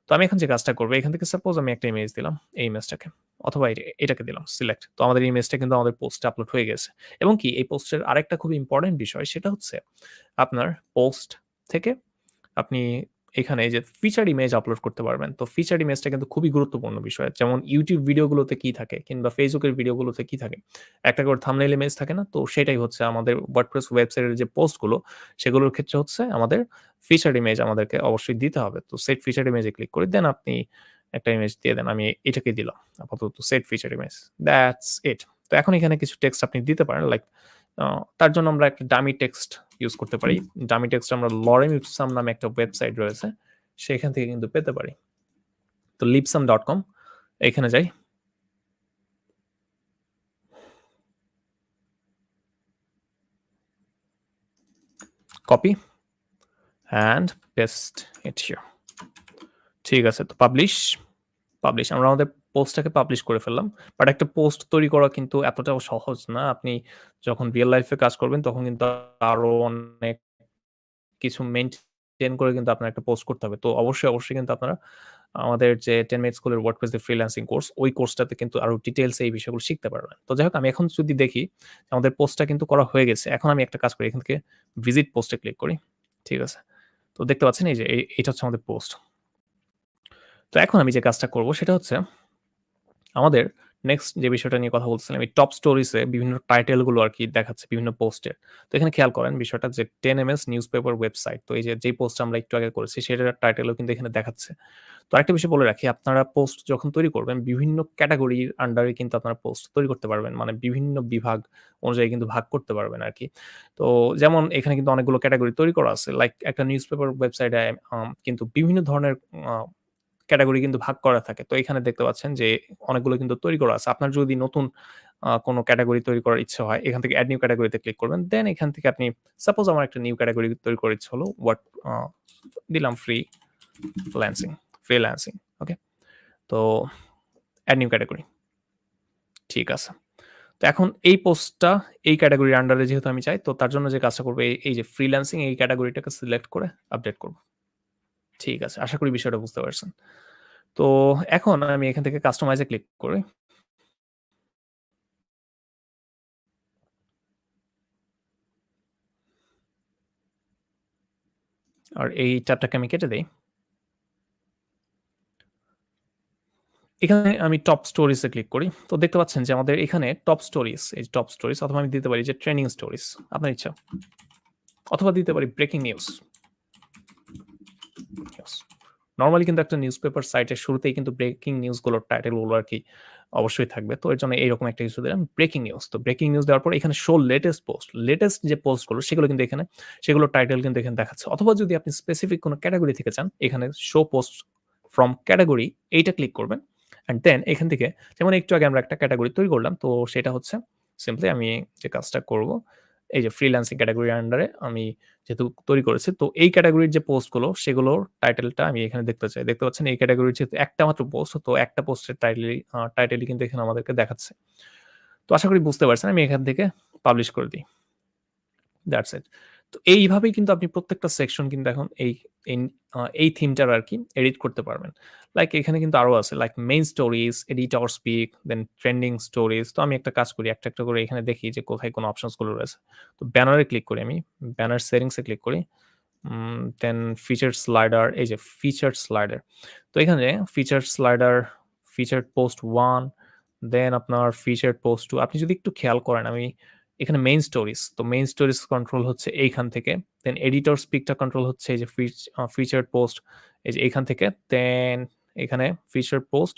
তো আমি এখন যে কাজটা করব এখান থেকে সাপোজ আমি একটা ইমেজ দিলাম এই ইমেজটাকে অথবা এটাকে দিলাম সিলেক্ট। তো আমাদের ইমেজটা কিন্তু আমাদের পোস্টে আপলোড হয়ে গেছে। এবং কি এই পোস্টের আরেকটা খুব ইম্পোর্টেন্ট বিষয় সেটা হচ্ছে আপনার পোস্ট থেকে আপনি এখানে এই যে ফিচার ইমেজ আপলোড করতে পারবেন। তো ফিচার ইমেজটা কিন্তু খুবই গুরুত্বপূর্ণ বিষয়। যেমন YouTube ভিডিওগুলোতে কি থাকে কিংবা Facebook এর ভিডিওগুলোতে কি থাকে? একটা করে থাম্বনেইল ইমেজ থাকে না? তো সেটাই হচ্ছে আমাদের WordPress ওয়েবসাইটের যে পোস্টগুলো সেগুলোর ক্ষেত্রে হচ্ছে আমাদের ফিচার ইমেজ আমাদেরকে অবশ্যই দিতে হবে। তো সেট ফিচার ইমেজে ক্লিক করে দেন আপনি একটা ইমেজ দিয়ে দেন। আমি এটাকে দিলাম। আপাতত set feature image. That's it. তো এখন এখানে কিছু টেক্সট আপনি দিতে পারেন লাইক তার জন্য আমরা একটা ডামি টেক্সট ইউজ করতে পারি। ডামি টেক্সট আমরা লরেম ইপসাম নামে একটা ওয়েবসাইট রয়েছে। সেখান থেকে কিন্তু পেতে পারি। তো lipsum.com এখানে যাই। Copy and paste it here. ঠিক আছে। তো পাবলিশ আমরা আমাদের পোস্টটাকে পাবলিশ করে ফেললাম। বাট একটা পোস্ট তৈরি করা কিন্তু এতটাও সহজ না। আপনি যখন রিয়াল লাইফ এ কাজ করবেন তখন কিন্তু আরো অনেক কিছু মেইনটেইন করে কিন্তু আপনার একটা পোস্ট করতে হবে। তো অবশ্যই কিন্তু আপনারা আমাদের যে 10 মিনিট স্কুলের ওয়ার্ডপ্রেস এর ফ্রিল্যান্সিং কোর্স, ওই কোর্সটাতে কিন্তু আরো ডিটেইলস এ এই বিষয়গুলো শিখতে পারবেন। তো যাই হোক আমি এখন যদি দেখি আমাদের পোস্টটা কিন্তু করা হয়ে গেছে। এখন আমি একটা কাজ করি এখান থেকে ভিজিট পোস্টে ক্লিক করি। ঠিক আছে। তো দেখতে পাচ্ছেন এই যে এটা হচ্ছে আমাদের পোস্ট। তো এখন আমি যে কাজটা করব সেটা হচ্ছে আমাদের নেক্সট যে বিষয়টা নিয়ে কথা বলছিলাম, এই টপ স্টোরিজ এ বিভিন্ন টাইটেল গুলো আরকি দেখাচ্ছে বিভিন্ন পোস্টের। তো এখানে খেয়াল করেন বিষয়টা যে 10ms নিউজপেপার ওয়েবসাইট। তো এই যে যেই পোস্টটা আমরা একটু আগে করেছি সেটার টাইটেলও কিন্তু এখানে দেখাচ্ছে। তো আরেকটা বিষয় বলে রাখি, আপনারা পোস্ট যখন তৈরি করবেন বিভিন্ন ক্যাটেগরির আন্ডারে কিন্তু আপনারা পোস্ট তৈরি করতে পারবেন। মানে বিভিন্ন বিভাগ অনুযায়ী কিন্তু ভাগ করতে পারবেন আরকি। তো যেমন এখানে কিন্তু অনেকগুলো ক্যাটেগরি তৈরি করা আছে। লাইক একটা নিউজপেপার ওয়েবসাইটে কিন্তু বিভিন্ন ধরনের আ ক্যাটেগরি কিন্তু ভাগ করা থাকে। তো এখানে দেখতে পাচ্ছেন যে অনেকগুলো কিন্তু তৈরি করা আছে। আপনার যদি নতুন কোনো ক্যাটেগরি তৈরি করার ইচ্ছা হয়, এখান থেকে এড নিউ ক্যাটেগরিতে ক্লিক করবেন। দেন এখান থেকে আপনি সাপোজ আমার একটা নিউ ক্যাটেগরি তৈরি করার ইচ্ছা হলো আ দিলাম ফ্রিল্যান্সিং। ওকে? তো এড নিউ ক্যাটেগরি। ঠিক আছে। তো এখন এই পোস্টটা এই ক্যাটেগরির আন্ডারে যেহেতু আমি চাই, তো তার জন্য যে কাজটা করব এই যে ফ্রিল্যান্সিং এই ক্যাটেগরিটাকে সিলেক্ট করে আপডেট করব। ঠিক আছে। আশা করি বিষয়টা বুঝতে পারছেন। তো এখন আমি এখান থেকে কাস্টমাইজ এ ক্লিক করি। আর এই ট্যাবটাকে আমি কেটে দেই। এখানে আমি টপ স্টোরিজ এ ক্লিক করি। তো দেখতে পাচ্ছেন যে আমাদের এখানে টপ স্টোরিজ অথবা আমি দিতে পারি যে ট্রেন্ডিং স্টোরিজ আপনার ইচ্ছা। অথবা দিতে পারি ব্রেকিং নিউজ। নরমালি কিন্তু একটা নিউজপেপার সাইটের শুরুতেই কিন্তু ব্রেকিং নিউজ গুলোর টাইটেল গুলো আরকি অবশ্যই থাকবে। তো এর জন্য এইরকম একটা কিছু দিলাম ব্রেকিং নিউজ। তো ব্রেকিং নিউজ দেওয়ার পর এখানে শো লেটেস্ট পোস্ট। লেটেস্ট যে পোস্ট গুলো সেগুলো কিন্তু এখানে সেগুলোর টাইটেল কিন্তু এখানে দেখাচ্ছে। অথবা যদি আপনি স্পেসিফিক কোনো ক্যাটেগরি থেকে চান এখানে শো পোস্ট ফ্রম ক্যাটেগরি এইটা ক্লিক করবেন। অ্যান্ড দেন এখান থেকে যেমন একটু আগে আমরা একটা ক্যাটেগরি তৈরি করলাম। তো সেটা হচ্ছে সিম্পলি আমি যে কাজটা করব এই যে ফ্রিল্যান্সিং ক্যাটেগরির আন্ডারে আমি যেহেতু তৈরি করেছি, তো এই ক্যাটেগরির যে পোস্টগুলো সেগুলোর টাইটেলটা আমি এখানে দেখতে চাই। দেখতে পাচ্ছেন এই ক্যাটেগরির যেহেতু একটা মাত্র পোস্ট, তো একটা পোস্টের টাইটেলই কিন্তু এখানে আমাদেরকে দেখাচ্ছে। তো আশা করি বুঝতে পারছেন। আমি এখান থেকে পাবলিশ করে দিই। That's it. তো এইভাবেই কিন্তু আপনি প্রত্যেকটা সেকশন কিন্তু এখন ইন এই থিমটার আরকি এডিট করতে পারবেন। লাইক এখানে কিন্তু আরো আছে like main stories, editor's pick, then trending stories. তো আমি একটা কাজ করি, একটা করে এখানে দেখি যে কোথায় কোন অপশনস গুলো রয়েছে। তো ব্যানারে ক্লিক করি আমি। ব্যানার সেটিংস এ ক্লিক করি। দেন ফিচার স্লাইডার, এই যে ফিচার স্লাইডার। তো এখানে ফিচার স্লাইডার, ফিচারড পোস্ট 1, দেন আপনার ফিচারড পোস্ট 2। আপনি যদি একটু খেয়াল করেন আমি এখানে মেইন স্টোরিজ, তো মেইন স্টোরিজ কন্ট্রোল হচ্ছে এইখান থেকে। দেন এডিটর স্পিকটা কন্ট্রোল হচ্ছে এই যে ফিচারড পোস্ট এই যে এইখান থেকে। দেন এখানে ফিচারড পোস্ট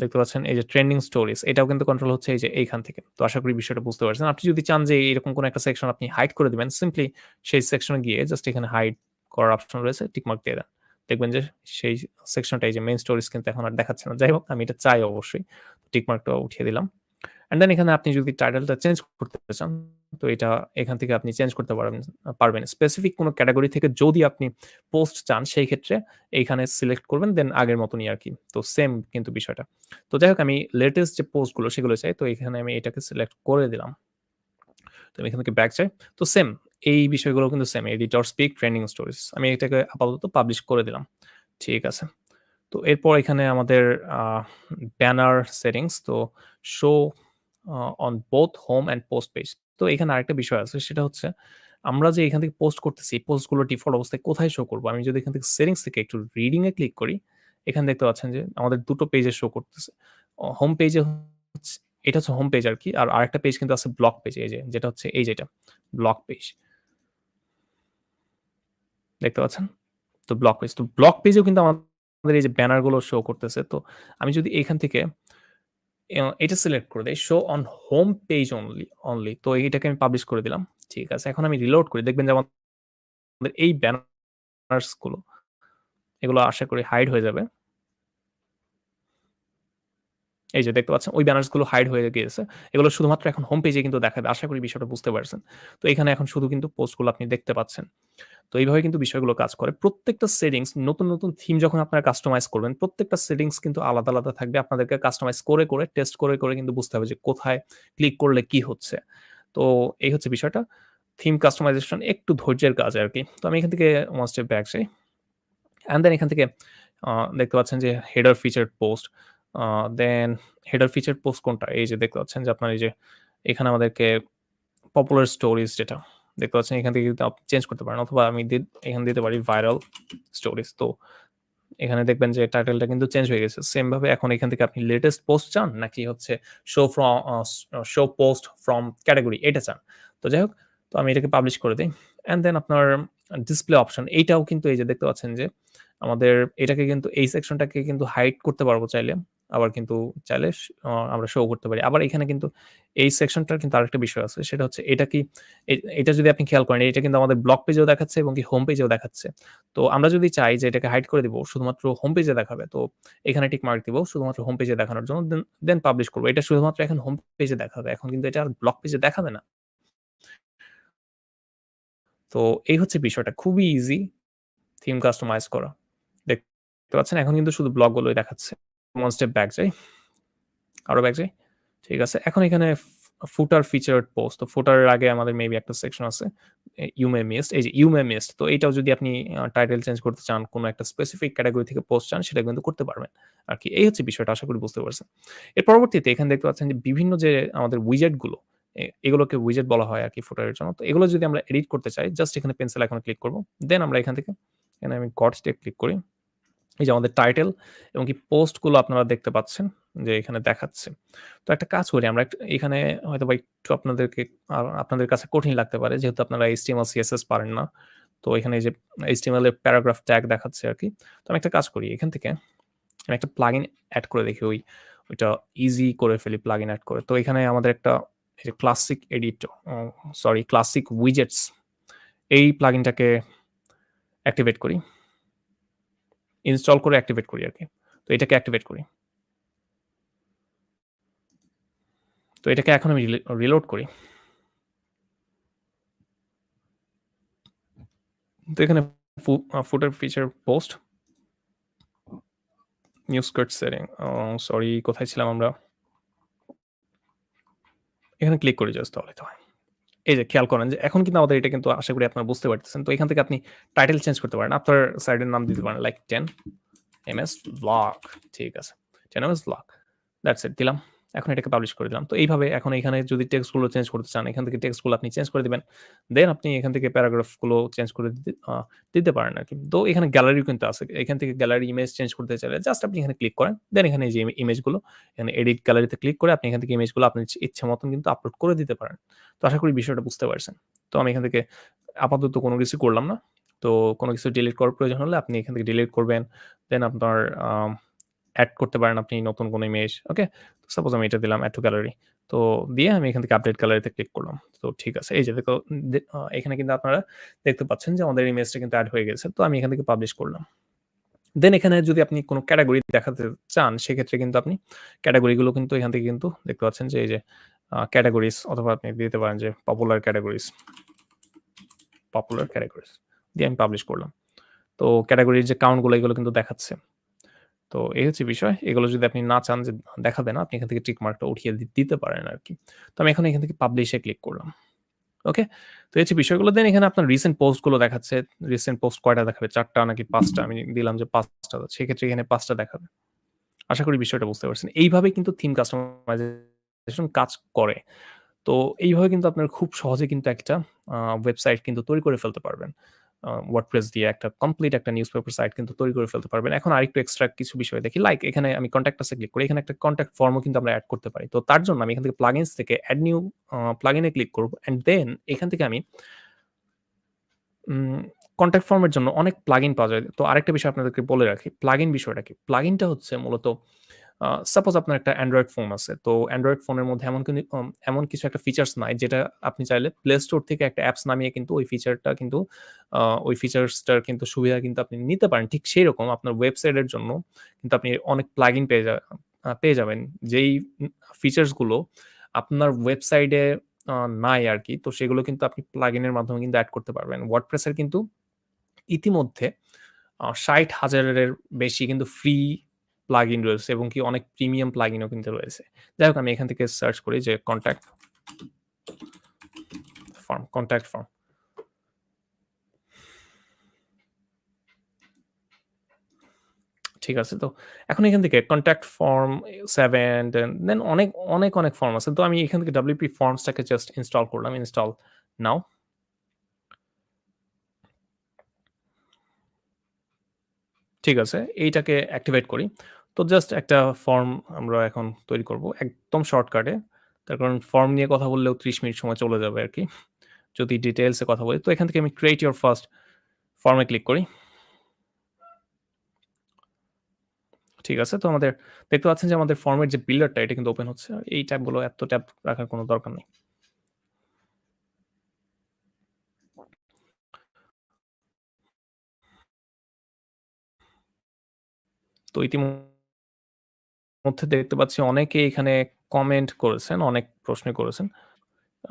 দেখতে পাচ্ছেন এই যে ট্রেন্ডিং স্টোরিজ এটাও কিন্তু কন্ট্রোল হচ্ছে এই যে এইখান থেকে। তো আশা করি বিষয়টা বুঝতে পারছেন। আপনি যদি চান যে এরকম কোন একটা সেকশন আপনি হাইড করে দিবেন, সিম্পলি সেই সেকশনে গিয়ে জাস্ট এখানে হাইড করার অপশন রয়েছে, টিক মার্ক দিয়ে দেন। দেখবেন যে সেই সেকশনটা এই যে মেইন স্টোরিজ কিন্তু এখন আর দেখাচ্ছে না। যাই হোক আমি এটা চাই অবশ্যই। টিক মার্কটা উঠিয়ে দিলাম। অ্যান্ড দেন এখানে আপনি যদি টাইটেলটা চেঞ্জ করতে চান, তো এটা এখান থেকে আপনি চেঞ্জ করতে পারবেন। স্পেসিফিক কোনো ক্যাটেগরি থেকে যদি আপনি পোস্ট চান, সেই ক্ষেত্রে এইখানে সিলেক্ট করবেন, দেন আগের মতনই আরকি। তো সেম কিন্তু বিষয়টা। তো যাই হোক আমি লেটেস্ট যে পোস্ট গুলো সেগুলো চাই। তো এখানে আমি এটাকে সিলেক্ট করে দিলাম। তো আমি এখান থেকে ব্যাক যাই। তো সেম এই বিষয়গুলো কিন্তু same editor speak trending stories. আমি এটাকে আপাতত পাবলিশ করে দিলাম। ঠিক আছে। তো এরপর এখানে আমাদের আ ব্যানার সেটিংস তো show on both home and post page. তো এখানে আরেকটা বিষয় আছে সেটা হচ্ছে আমরা যে এখান থেকে পোস্ট করতেছি, পোস্টগুলো ডিফল্ট অবস্থায় কোথায় শো করব? আমি যদি এখান থেকে সেটিংস থেকে একটু রিডিং এ ক্লিক করি, এখানে দেখতে পাচ্ছেন যে আমাদের ২ টো পেজে শো করতেছে। হোম পেজে হচ্ছে এটা হচ্ছে হোম পেজ আরকি। আর আরেকটা পেজ কিন্তু আছে ব্লগ পেজ এই যে যেটা হচ্ছে এই যেটা ব্লগ পেজ। দেখতে পাচ্ছেন? তো ব্লগ পেজ। তো ব্লগ পেজেও কিন্তু আমাদের এই যে ব্যানার গুলো শো করতেছে। তো আমি যদি এখান থেকে এটা সিলেক্ট করে দেই, show on home page only. তো এইটাকে আমি পাবলিশ করে দিলাম। ঠিক আছে। এখন আমি রিলোড করি। দেখবেন যে আমাদের এই ব্যানার্স গুলো এগুলো আশা করি হাইড হয়ে যাবে। এই যে দেখতে পাচ্ছেন ওই ব্যানার্স গুলো হাইড হয়ে গিয়েছে। এগুলো শুধুমাত্র এখন হোম পেজে কিন্তু দেখাবে। আশা করি বিষয়টা বুঝতে পারছেন। তো এখানে এখন শুধু কিন্তু পোস্ট গুলো আপনি দেখতে পাচ্ছেন। তো এইভাবে কিন্তু বিষয়গুলো কাজ করে। প্রত্যেকটা সেটিংস নতুন থিম যখন আপনারা কাস্টমাইজ করবেন, প্রত্যেকটা সেটিংস কিন্তু আলাদা থাকবে। আপনাদেরকে কাস্টমাইজ করে টেস্ট করে কিন্তু বুঝতে হবে যে কোথায় ক্লিক করলে কি হচ্ছে। তো এই হচ্ছে বিষয়টা। থিম কাস্টমাইজেশন একটু ধৈর্যের কাজ আরকি। তো আমি এখান থেকে one step back যাই। অ্যান্ড দেন এখান থেকে আ দেখতে পাচ্ছেন যে হেডার ফিচারড পোস্ট। দেন হেডার ফিচারড পোস্ট কোনটা? এই যে দেখতে পাচ্ছেন যে আপনার এই যে এখানে আমাদেরকে পপুলার স্টোরিজ যেটা দেখতে পাচ্ছেন এখান থেকে কিন্তু আপনি চেঞ্জ করতে পারেন অথবা আমি এখানে দিতে পারি ভাইরাল স্টোরিজ। তো এখানে দেখবেন যে টাইটেলটা কিন্তু চেঞ্জ হয়ে গেছে। সেম ভাবে এখন এখান থেকে আপনি লেটেস্ট পোস্ট চান নাকি হচ্ছে show from show post from category এটা চান। তো যাই হোক, তো আমি এটাকে পাবলিশ করে দেই। অ্যান্ড দেন আপনার ডিসপ্লে অপশন এইটাও কিন্তু এই যে দেখতে পাচ্ছেন যে আমাদের এটাকে কিন্তু এই সেকশনটাকে কিন্তু হাইড করতে পারবো চাইলে। আবার কিন্তু চাইলে আমরা শো করতে পারি। আবার এখানে কিন্তু এই সেকশনটার কিন্তু আরেকটা বিষয় আছে। সেটা হচ্ছে এটা কি এটা যদি আপনি খেয়াল করেন এটা কিন্তু আমাদের ব্লগ পেজেও দেখাচ্ছে এবং কি হোম পেজেও দেখাচ্ছে। তো আমরা যদি চাই যে এটাকে হাইড করে দিব, শুধুমাত্র হোম পেজে দেখাবে। তো এখানে টিক মার্ক দিব শুধুমাত্র হোম পেজে দেখানোর জন্য। দেন পাবলিশ করব। এটা শুধুমাত্র এখন হোম পেজে দেখাবে। এখন কিন্তু এটা আর ব্লগ পেজে দেখাবে না। তো এই হচ্ছে বিষয়টা। খুবই ইজি থিম কাস্টমাইজ করা। দেখতে পাচ্ছেন এখন কিন্তু শুধু ব্লগ গুলোই দেখাচ্ছে। one স্টেপ ব্যাক যাই। আরো ব্যাক যাই। ঠিক আছে। এখন এখানে ফুটার ফিচারড পোস্ট। তো ফুটার এর আগে আমাদের মেবি একটা সেকশন আছে। You may missed. এই যে ইউ মে মিসড। তো এটাও যদি আপনি টাইটেল চেঞ্জ করতে চান, কোন একটা স্পেসিফিক ক্যাটেগরি থেকে পোস্ট চান সেটা কিন্তু করতে পারবেন। আরকি এই হচ্ছে বিষয়টা আশা করি বুঝতে পারছেন। এর পরবর্তীতে এখানে দেখতে পাচ্ছেন যে বিভিন্ন যে আমাদের উইজেট গুলো এগুলোকে উইজেট বলা হয় আরকি ফুটারের জন্য। তো এগুলো যদি আমরা এডিট করতে চাই জাস্ট এখানে পেন্সিল আইকনে ক্লিক করব। দেন আমরা এখান থেকে এখানে আমি গটস টে ক্লিক করি। এই যে আমাদের টাইটেল এবং কি পোস্ট গুলো আপনারা দেখতে পাচ্ছেন যে এখানে দেখাচ্ছে। তো একটা কাজ করি আমরা এখানে হয়তোবা একটু আপনাদের কাছে কঠিন লাগতে পারে যেহেতু আপনারা HTML, CSS পারেন না। তো এখানে এই যে HTML এর প্যারাগ্রাফ ট্যাগ দেখাচ্ছে আরকি। তো আমি একটা কাজ করি এখান থেকে আমি একটা প্লাগইন এড করে দেখি ওইটা ইজি করে ফেলি প্লাগইন এড করে। তো এখানে আমাদের একটা এই যে ক্লাসিক এডিটর ক্লাসিক উইজেটস এই প্লাগইনটাকে অ্যাক্টিভেট করি। ইনস্টল করে অ্যাক্টিভেট করি আরকি। তো এটাকে অ্যাক্টিভেট করি। তো এটাকে এখন আমি রিলোড করি। তো এখানে footer feature post, new skirt setting sorry কোথায় ছিলাম আমরা? এখানে ক্লিক করি জাস্ট তাহলে তো হয়। এই যে খেয়াল করেন যে এখন কিন্তু আমাদের এটা কিন্তু আশা করি আপনারা বুঝতে পারতেছেন। তো এখান থেকে আপনি টাইটেল চেঞ্জ করতে পারেন। আপনার সাইটের নাম দিতে পারেন লাইক 10 এমএস ব্লগ ঠিক আছে। 10 এমএস ব্লগ। দ্যাটস ইট দিলাম। এখন এটাকে পাবলিশ করে দিলাম। তো এইভাবে এখন এখানে যদি টেক্সট গুলো চেঞ্জ করতে চান, এখান থেকে টেক্সট গুলো আপনি চেঞ্জ করে দিবেন। দেন আপনি এখান থেকে প্যারাগ্রাফ গুলো চেঞ্জ করে দিতে পারেন আরকি। তো এখানে গ্যালারিও কিন্তু আছে। এখান থেকে গ্যালারি ইমেজ চেঞ্জ করতে চাইলে জাস্ট আপনি এখানে ক্লিক করেন। দেন এখানে এই যে ইমেজ গুলো এখানে এডিট গ্যালারিতে ক্লিক করে আপনি এখান থেকে ইমেজ গুলো আপনার ইচ্ছা মতন কিন্তু আপলোড করে দিতে পারেন। তো আশা করি বিষয়টা বুঝতে পারছেন। তো আমি এখান থেকে আপাতত কোনো কিছু করলাম না। তো কোনো কিছু ডিলিট করার প্রয়োজন হলে আপনি এখান থেকে ডিলিট করবেন। দেন আপনার এড করতে পারেন আপনি নতুন কোনো ইমেজ। ওকে? সাপোজ আমি এটা দিলাম এড টু গ্যালারি। তো দিয়ে আমি এখান থেকে আপডেট গ্যালারিতে ক্লিক করলাম। তো ঠিক আছে। এই যে দেখো এখানে কিন্তু আপনারা দেখতে পাচ্ছেন যে আমাদের ইমেজটা কিন্তু এড হয়ে গেছে। তো আমি এখান থেকে পাবলিশ করলাম। দেন এখানে যদি আপনি কোনো ক্যাটেগরি দেখাতে চান সেক্ষেত্রে কিন্তু আপনি ক্যাটেগরি গুলো কিন্তু এখান থেকে কিন্তু দেখতে পাচ্ছেন যে এই যে ক্যাটেগরিজ অথবা আপনি দিতে পারেন যে পপুলার ক্যাটেগরিজ দিয়ে আমি পাবলিশ করলাম। তো ক্যাটেগরির যে কাউন্ট গুলো এগুলো কিন্তু দেখাচ্ছে। তো এই হচ্ছে বিষয়। এগুলো যদি আপনি না চান যে দেখাবে না, আপনি এখান থেকে টিক মার্কটা উঠিয়ে দিতে পারেন আরকি। তো আমি এখন এখান থেকে পাবলিশ এ ক্লিক করলাম। ওকে? তো এই হচ্ছে বিষয়গুলো। দেন এখানে আপনার রিসেন্ট পোস্ট গুলো দেখাচ্ছে। রিসেন্ট পোস্ট কয়টা দেখাবে? ৪ টা নাকি ৫ টা? আমি দিলাম যে ৫ টা। সেক্ষেত্রে এখানে ৫ টা দেখাবে। আশা করি বিষয়টা বুঝতে পারছেন। এইভাবে কিন্তু থিম কাস্টমাইজেশন কাজ করে। তো এইভাবে কিন্তু আপনার খুব সহজে কিন্তু একটা আ ওয়েবসাইট কিন্তু তৈরি করে ফেলতে পারবেন। WordPress দিয়ে একটা কমপ্লিট একটা নিউজপেপার সাইট কিন্তু তৈরি করে ফেলতে পারবেন। এখন আরেকটু এক্সট্রা কিছু বিষয় দেখি। লাইক এখানে আমি কনট্যাক্ট আস এ ক্লিক করি। এখানে একটা কনট্যাক্ট ফর্মও কিন্তু আমরা এড করতে পারি। তো তার জন্য আমি এখান থেকে প্লাগইনস থেকে এড নিউ প্লাগইন এ ক্লিক করব। অ্যান্ড দেন এখান থেকে আমি উম কনট্যাক্ট ফর্ম এর জন্য অনেক প্লাগইন পাওয়া যায়। তো আরেকটা বিষয় আপনাদেরকে বলে রাখি। প্লাগইন বিষয়টা কি? প্লাগইনটা হচ্ছে মূলত সাপোজ আপনার একটা অ্যান্ড্রয়েড ফোন আছে। তো অ্যান্ড্রয়েড ফোনের মধ্যে এমন কিছু একটা ফিচার্স নাই যেটা আপনি চাইলে প্লে স্টোর থেকে একটা অ্যাপস নামিয়ে কিন্তু ওই ফিচারটা কিন্তু ওই ফিচার্সটার কিন্তু সুবিধা কিন্তু আপনি নিতে পারেন। ঠিক সেইরকম আপনার ওয়েবসাইটের জন্য কিন্তু আপনি অনেক প্লাগইন পেয়ে যাবেন। যেই ফিচার্স গুলো আপনার ওয়েবসাইটে আ নাই আরকি। তো সেগুলো কিন্তু আপনি প্লাগইনের মাধ্যমে কিন্তু এড করতে পারবেন। WordPress এর কিন্তু ইতিমধ্যে ৬০,০০০ এর বেশি কিন্তু ফ্রি প্লাগইন রয়েছে এবং কি অনেক প্রিমিয়াম প্লাগইনও কিন্তু রয়েছে। যাই হোক আমি এখান থেকে সার্চ করি যে কনট্যাক্ট ফর্ম। ঠিক আছে? তো এখন এখান থেকে কনট্যাক্ট ফর্ম 7 দেন অনেক ফর্ম আছে। তো আমি এখান থেকে WP ফর্মস টাকে জাস্ট ইনস্টল করলাম। ইনস্টল নাও। ঠিক আছে। এইটাকে অ্যাক্টিভেট করি। তো জাস্ট একটা ফর্ম আমরা এখন তৈরি করব। একদম শর্টকাটে। তার কারণ ফর্ম নিয়ে কথা বললেও ৩০ মিনিট সময় চলে যাবে আরকি। যদি ডিটেইলস এ কথা বলি। তো এখান থেকে আমি create your first form A click করি। ঠিক আছে? তো আমাদের দেখতে পাচ্ছেন যে আমাদের ফর্মের যে বিল্ডারটা এটা কিন্তু ওপেন হচ্ছে। এই ট্যাবগুলো এত ট্যাব রাখার কোন দরকার নেই। তো ইতিমধ্যে দেখতে পাচ্ছি অনেকেই এখানে কমেন্ট করেছেন, অনেক প্রশ্নই করেছেন।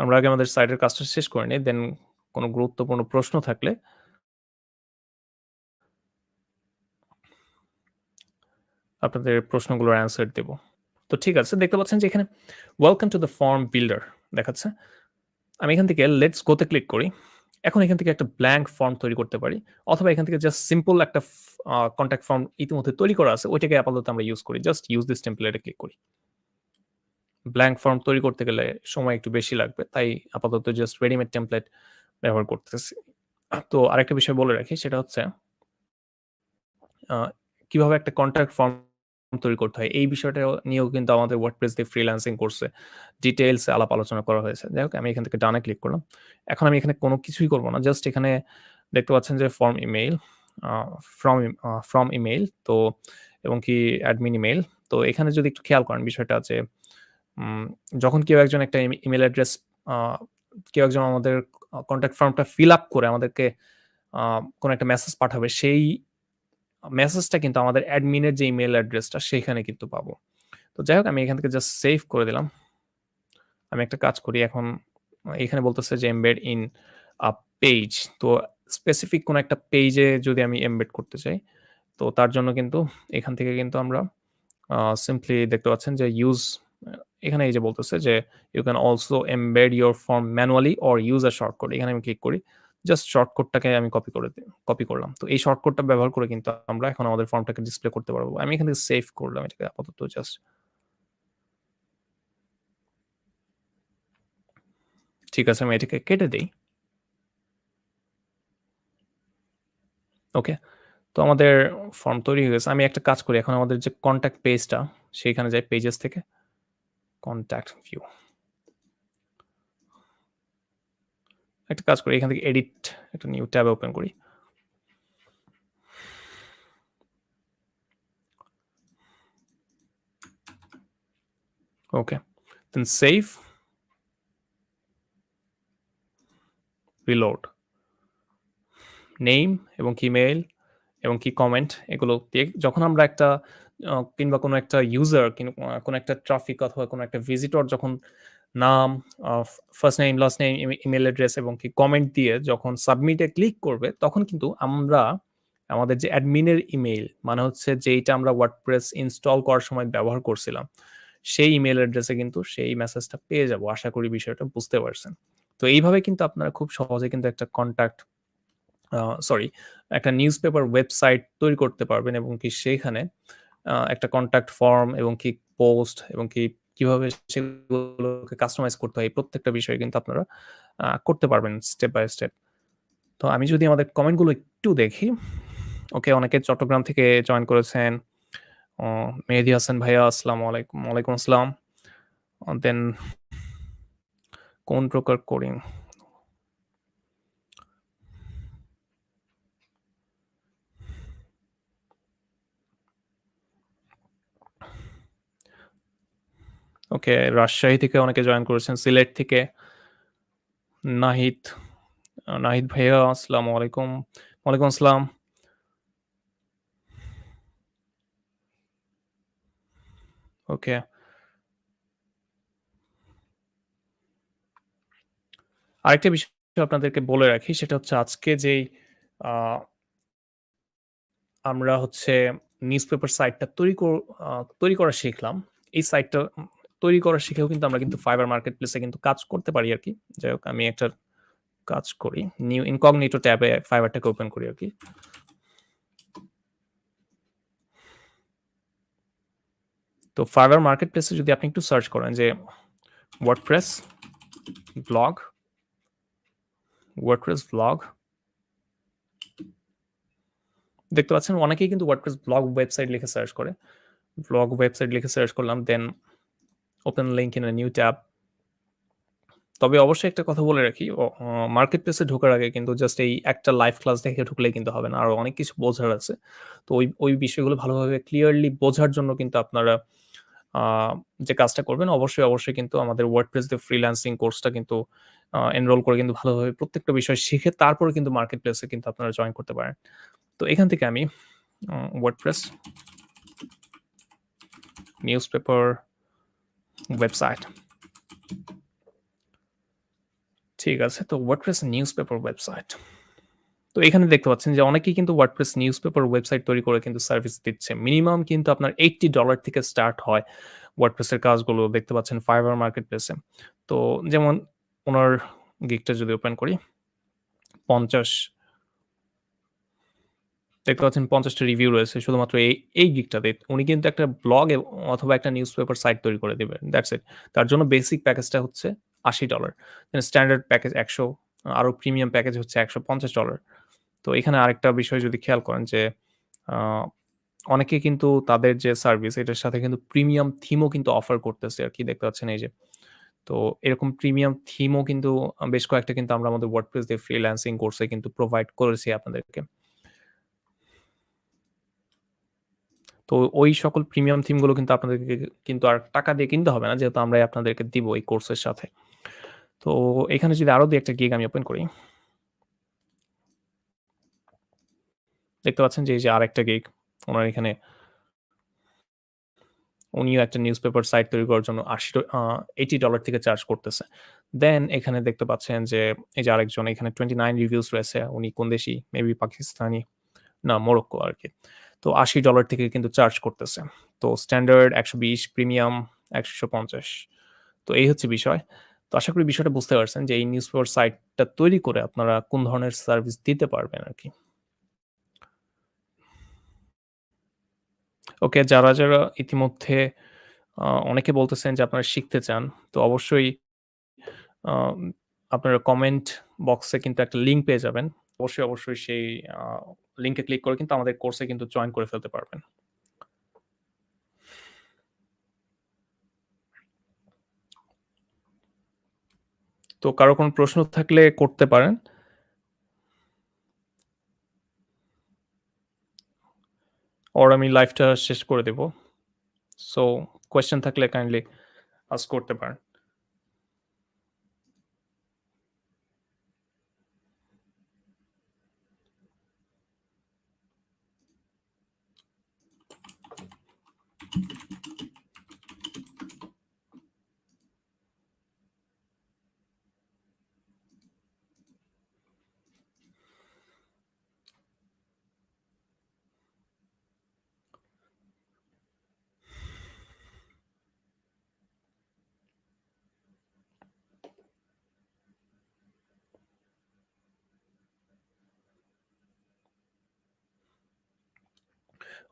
আমরা আগে আমাদের সাইটের কাজটা শেষ করে নেই। দেন কোন গুরুত্বপূর্ণ প্রশ্ন থাকলে আপনাদের প্রশ্নগুলোর অ্যান্সার দেব। তো ঠিক আছে। দেখতে পাচ্ছেন যে এখানে welcome to the form builder দেখাচ্ছে। আমি এখান থেকে লেটস গো তে ক্লিক করি। এখন এখান থেকে একটা ব্ল্যাংক ফর্ম তৈরি করতে পারি। অথবা এখান থেকে জাস্ট সিম্পল একটা কনট্যাক্ট ফর্ম ইতিমধ্যে তৈরি করা আছে। ওইটাকে আপাতত আমরা ইউজ করি। Just use this template A click করি। ব্ল্যাংক ফর্ম তৈরি করতে গেলে সময় একটু বেশি লাগবে। তাই আপাতত জাস্ট রেডিমেড টেমপ্লেট ব্যবহার করতেছি। তো আরেকটা বিষয় বলে রাখি সেটা হচ্ছে আ কিভাবে একটা কনট্যাক্ট ফর্ম তৈরি করতে হয়। এই বিষয়টা নিয়েও কিন্তু আমাদের WordPress দিয়ে ফ্রিল্যান্সিং কোর্সে ডিটেইলস এ আলাপ আলোচনা করা হয়েছে। যাই হোক আমি এখান থেকে ডানে ক্লিক করলাম। এখন আমি এখানে কোন কিছুই করব না। জাস্ট এখানে দেখতে পাচ্ছেন যে form email uh from email তো এবং কি অ্যাডমিন ইমেইল। তো এখানে যদি একটু খেয়াল করেন বিষয়টা যে উম যখন কেউ একজন একটা ইমেইল অ্যাড্রেস আ কেউ একজন আমাদের কনট্যাক্ট ফর্মটা ফিল আপ করে আমাদেরকে কোন একটা মেসেজ পাঠাবে সেই মেসেজটা কিন্তু আমাদের অ্যাডমিনের যে ইমেইল অ্যাড্রেসটা সেখানে কিন্তু পাবো। তো যাই হোক আমি এখান থেকে জাস্ট সেভ করে দিলাম। আমি একটা কাজ করি এখন এখানে বলতেছে যে এমবেড ইন আ পেজ। তো স্পেসিফিক কোন একটা পেজে যদি আমি এমবেড করতে চাই, তো তার জন্য কিন্তু এখান থেকে কিন্তু আমরা সিম্পলি দেখতে পাচ্ছেন যে এখানে এই যে বলতেছে যে you can also embed your form manually or use a shortcut. এখানে আমি ক্লিক করি। জাস্ট শর্টকাটটাকে আমি কপি করলাম। তো এই শর্টকাটটা ব্যবহার করে কিন্তু আমরা এখন আমাদের ফর্মটাকে ডিসপ্লে করতে পারবো। আমি এখান থেকে সেভ করলাম এটাকে আপাতত জাস্ট। ঠিক আছে আমি এটাকে কেটে দেই। ওকে। তো আমাদের ফর্ম তৈরি হয়ে গেছে। আমি একটা কাজ করি এখন আমাদের যে কনট্যাক্ট পেজটা সেখানে যাই পেজেস থেকে কনট্যাক্ট ভিউ। একটা কাজ করি এখান থেকে এডিট একটা নিউ ট্যাব ওপেন করি। ওকে। দেন সেভ, রিলোড। নেম এবং কি মেইল এবং কি কমেন্ট এগুলো দিয়ে যখন আমরা একটা কিংবা কোনো একটা ইউজার কোনো একটা ট্রাফিক অথবা কোনো একটা ভিজিটর যখন নাম, first name, last name, email address এবং কি কমেন্ট দিয়ে যখন সাবমিট এ ক্লিক করবে, তখন কিন্তু আমরা আমাদের যে অ্যাডমিনের ইমেইল মানে হচ্ছে যেইটা আমরা WordPress ইনস্টল করার সময় ব্যবহার করছিলাম, সেই ইমেইল অ্যাড্রেসে কিন্তু সেই মেসেজটা পেয়ে যাবো। আশা করি বিষয়টা বুঝতে পারছেন। তো তো এইভাবে কিন্তু আপনারা খুব সহজে কিন্তু একটা একটা নিউজপেপার ওয়েবসাইট তৈরি করতে পারবেন এবং কি সেইখানে একটা কনট্যাক্ট ফর্ম এবং কি পোস্ট এবং কি কিভাবে সেগুলোকে কাস্টমাইজ করতে হয় এই প্রত্যেকটা বিষয় কিন্তু আপনারা করতে পারবেন স্টেপ বাই স্টেপ। তো আমি যদি আমাদের কমেন্টগুলো একটু দেখি, ওকে অনেকে চট্টগ্রাম থেকে জয়েন করেছেন। অ মেহেদী হাসান ভাইয়া আসসালামু আলাইকুম। ওয়ালাইকুম আসসালাম। দেন কোন প্রকার কোডিং? ওকে রাজশাহী থেকে অনেকে জয়েন করেছেন। সিলেট থেকে নাহিদ, নাহিদ ভাইয়া আসসালামু আলাইকুম। ওয়ালাইকুম আসসালাম। ওকে। আরেকটা বিষয় আপনাদেরকে বলে রাখি সেটা হচ্ছে আজকে যেই আ আমরা হচ্ছে নিউজপেপার সাইটটা আ তৈরি করা শিখলাম। এই সাইটটা তৈরি করা শিখেও কিন্তু আমরা কিন্তু ফাইবার মার্কেট প্লেসে কিন্তু কাজ করতে পারি আরকি। যাই হোক আমি একটা কাজ করি। নিউ ইনকগনিটো ট্যাবে ফাইবারটাকে ওপেন করি আরকি। তো ফাইবার মার্কেট প্লেসে যদি আপনি একটু সার্চ করেন যে ওয়ার্ডপ্রেস ব্লগ, ওয়ার্ডপ্রেস ব্লগ দেখতে পাচ্ছেন অনেকেই কিন্তু ওয়ার্ডপ্রেস ব্লগ ওয়েবসাইট লিখে সার্চ করে। ব্লগ ওয়েবসাইট লিখে সার্চ করলাম। Then open link in a new tab. তবে অবশ্যই একটা কথা বলে রাখি, মার্কেট প্লেসে ঢোকার আগে কিন্তু জাস্ট এই একটা লাইভ ক্লাস দেখে ঢুকলেই কিন্তু হবে না। আরো অনেক কিছু বোঝার আছে। তো ওই বিষয়গুলো ভালোভাবে ক্লিয়ারলি বোঝার জন্য কিন্তু আপনারা আ যে কাজটা করবেন অবশ্যই কিন্তু আমাদের WordPress দিয়ে ফ্রিল্যান্সিং কোর্সটা কিন্তু এনরোল করে কিন্তু ভালোভাবে প্রত্যেকটা বিষয় শিখে তারপরে কিন্তু মার্কেট প্লেসে কিন্তু আপনারা জয়েন করতে পারেন। তো এখান থেকে আমি WordPress নিউজপেপার ওয়েবসাইট। ঠিক আছে। তো WordPress নিউজপেপার ওয়েবসাইট। তো এখানে দেখতে পাচ্ছেন যে অনেকেই কিন্তু WordPress নিউজপেপার ওয়েবসাইট তৈরি করে কিন্তু সার্ভিস দিচ্ছে। মিনিমাম কিন্তু আপনার $80 থেকে স্টার্ট হয় WordPress এর কাজগুলো দেখতে পাচ্ছেন Fiverr মার্কেটপ্লেসে। তো যেমন উনার গিগটা যদি ওপেন করি ৫০ দেখতে পাচ্ছেন ৫০ টা রিভিউ রয়েছে শুধুমাত্র এই গিগটাতে। উনি কিন্তু একটা ব্লগ অথবা একটা নিউজপেপার সাইট তৈরি করে দিবেন। That's it. তার জন্য বেসিক প্যাকেজটা হচ্ছে $৮০। স্ট্যান্ডার্ড প্যাকেজ ১০০, আরো প্রিমিয়াম প্যাকেজ হচ্ছে $১৫০। তো এখানে আরেকটা বিষয় যদি খেয়াল করেন যে আ অনেকে কিন্তু তাদের যে সার্ভিস এটার সাথে কিন্তু প্রিমিয়াম থিমও কিন্তু অফার করতেছে আরকি দেখতে পাচ্ছেন এই যে। তো এরকম প্রিমিয়াম থিমও কিন্তু বেশ কয়েকটা কিন্তু আমরা আমাদের WordPress দিয়ে ফ্রিল্যান্সিং কোর্সে কিন্তু প্রোভাইড করেছি আপনাদেরকে। তো ওই সকল প্রিমিয়াম থিম গুলো কিন্তু আপনাদেরকে কিন্তু আর টাকা দিয়ে কিনতে হবে না। যেহেতু আমরাই আপনাদেরকে দিব এই কোর্সের সাথে। তো এখানে যদি আরো ২-১ টা গিগ আমি ওপেন করি, দেখতে পাচ্ছেন যে এই যে আরেকটা গিগ উনার এখানে উনিও একটা নিউজপেপার সাইট তৈরি করার জন্য $৮০ থেকে চার্জ করতেছে। দেন এখানে দেখতে পাচ্ছেন যে এই যে আরেকজন এখানে 29 রিভিউস রয়েছে। উনি কোন দেশি? মেবি পাকিস্তানি, না মরক্কো আরকি। তো $৮০ থেকে কিন্তু চার্জ করতেছে। তো স্ট্যান্ডার্ড ১২০, প্রিমিয়াম ১৫০। তো এই হচ্ছে বিষয়। তো আশা করি বিষয়টা বুঝতে পারছেন যে এই নিউজপেপার সাইটটা তৈরি করে আপনারা কোন ধরনের সার্ভিস দিতে পারবেন আরকি। ওকে যারা ইতিমধ্যে অনেকে বলতেছেন যে আপনারা শিখতে চান। তো অবশ্যই আম আপনারা কমেন্ট বক্সে কিন্তু একটা লিঙ্ক পেয়ে যাবেন। অবশ্যই সেই আ লিঙ্কে ক্লিক করে কিন্তু আমাদের কোর্সে কিন্তু জয়েন করে ফেলতে পারবেন। তো কারো কোনো প্রশ্ন থাকলে করতে পারেন। অর আমি লাইভটা শেষ করে দেব। সো কোয়েশ্চেন থাকলে কাইন্ডলি আস্ক করতে পারেন।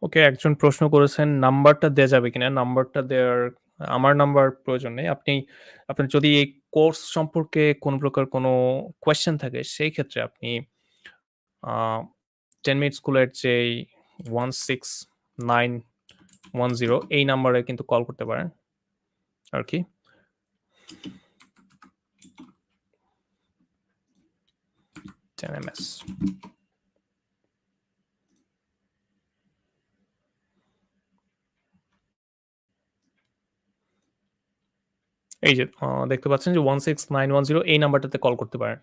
ওকে, একজন প্রশ্ন করেছেন নাম্বারটা দেয়া যাবে কিনা? নাম্বারটা দেওয়ার আমার নাম্বার প্রয়োজন নেই। আপনার যদি এই কোর্স সম্পর্কে কোন প্রকার কোনো কোয়েশ্চেন থাকে সেই ক্ষেত্রে আপনি আ 10 মিনিট স্কুলের যেই 16910 এই নাম্বারে কিন্তু কল করতে পারেন আরকি। 10 এমএস। এই যে দেখতে পাচ্ছেন যে 16910 এই নাম্বারটাতে কল করতে পারেন।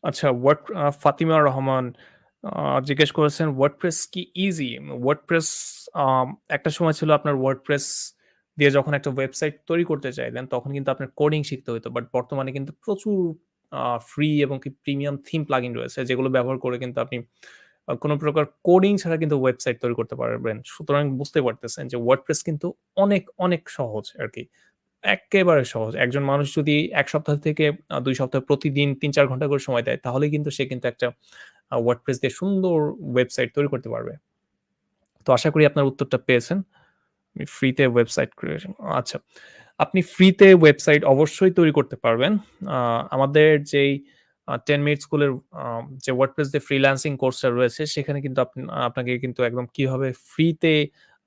আচ্ছা, ফাতিমা রহমান জিজ্ঞেস করেছেন WordPress কি ইজি? WordPress আম একটা সময় ছিল আপনার WordPress দিয়ে যখন একটা ওয়েবসাইট তৈরি করতে চাইতেন, তখন কিন্তু আপনার কোডিং শিখতে হইতো। বাট বর্তমানে কিন্তু প্রচুর ফ্রি এবং কি প্রিমিয়াম থিম প্লাগইন রয়েছে, যেগুলো ব্যবহার করে কিন্তু আপনি কোন প্রকার কোডিং ছাড়া কিন্তু ওয়েবসাইট তৈরি করতে পারবেন। সুতরাং বুঝতে পারতেছেন যে WordPress কিন্তু অনেক, অনেক সহজ আরকি। এক্কেবারে সহজ। একজন মানুষ যদি ১ সপ্তাহ থেকে ২ সপ্তাহ প্রতিদিন ৩-৪ ঘন্টা করে সময় দেয়, তাহলেই কিন্তু সে কিন্তু একটা WordPress দিয়ে সুন্দর ওয়েবসাইট তৈরি করতে পারবে। তো আশা করি আপনার উত্তরটা পেয়েছেন। ফ্রিতে ওয়েবসাইট ক্রিয়েশন আচ্ছা। আপনি ফ্রিতে ওয়েবসাইট অবশ্যই তৈরি করতে পারবেন। আ আমাদের যেই 10 মিনিট স্কুলের যে WordPress দিয়ে ফ্রিল্যান্সিং কোর্সটা রয়েছে, সেখানে কিন্তু আপনাকে কিন্তু একদম কিভাবে ফ্রিতে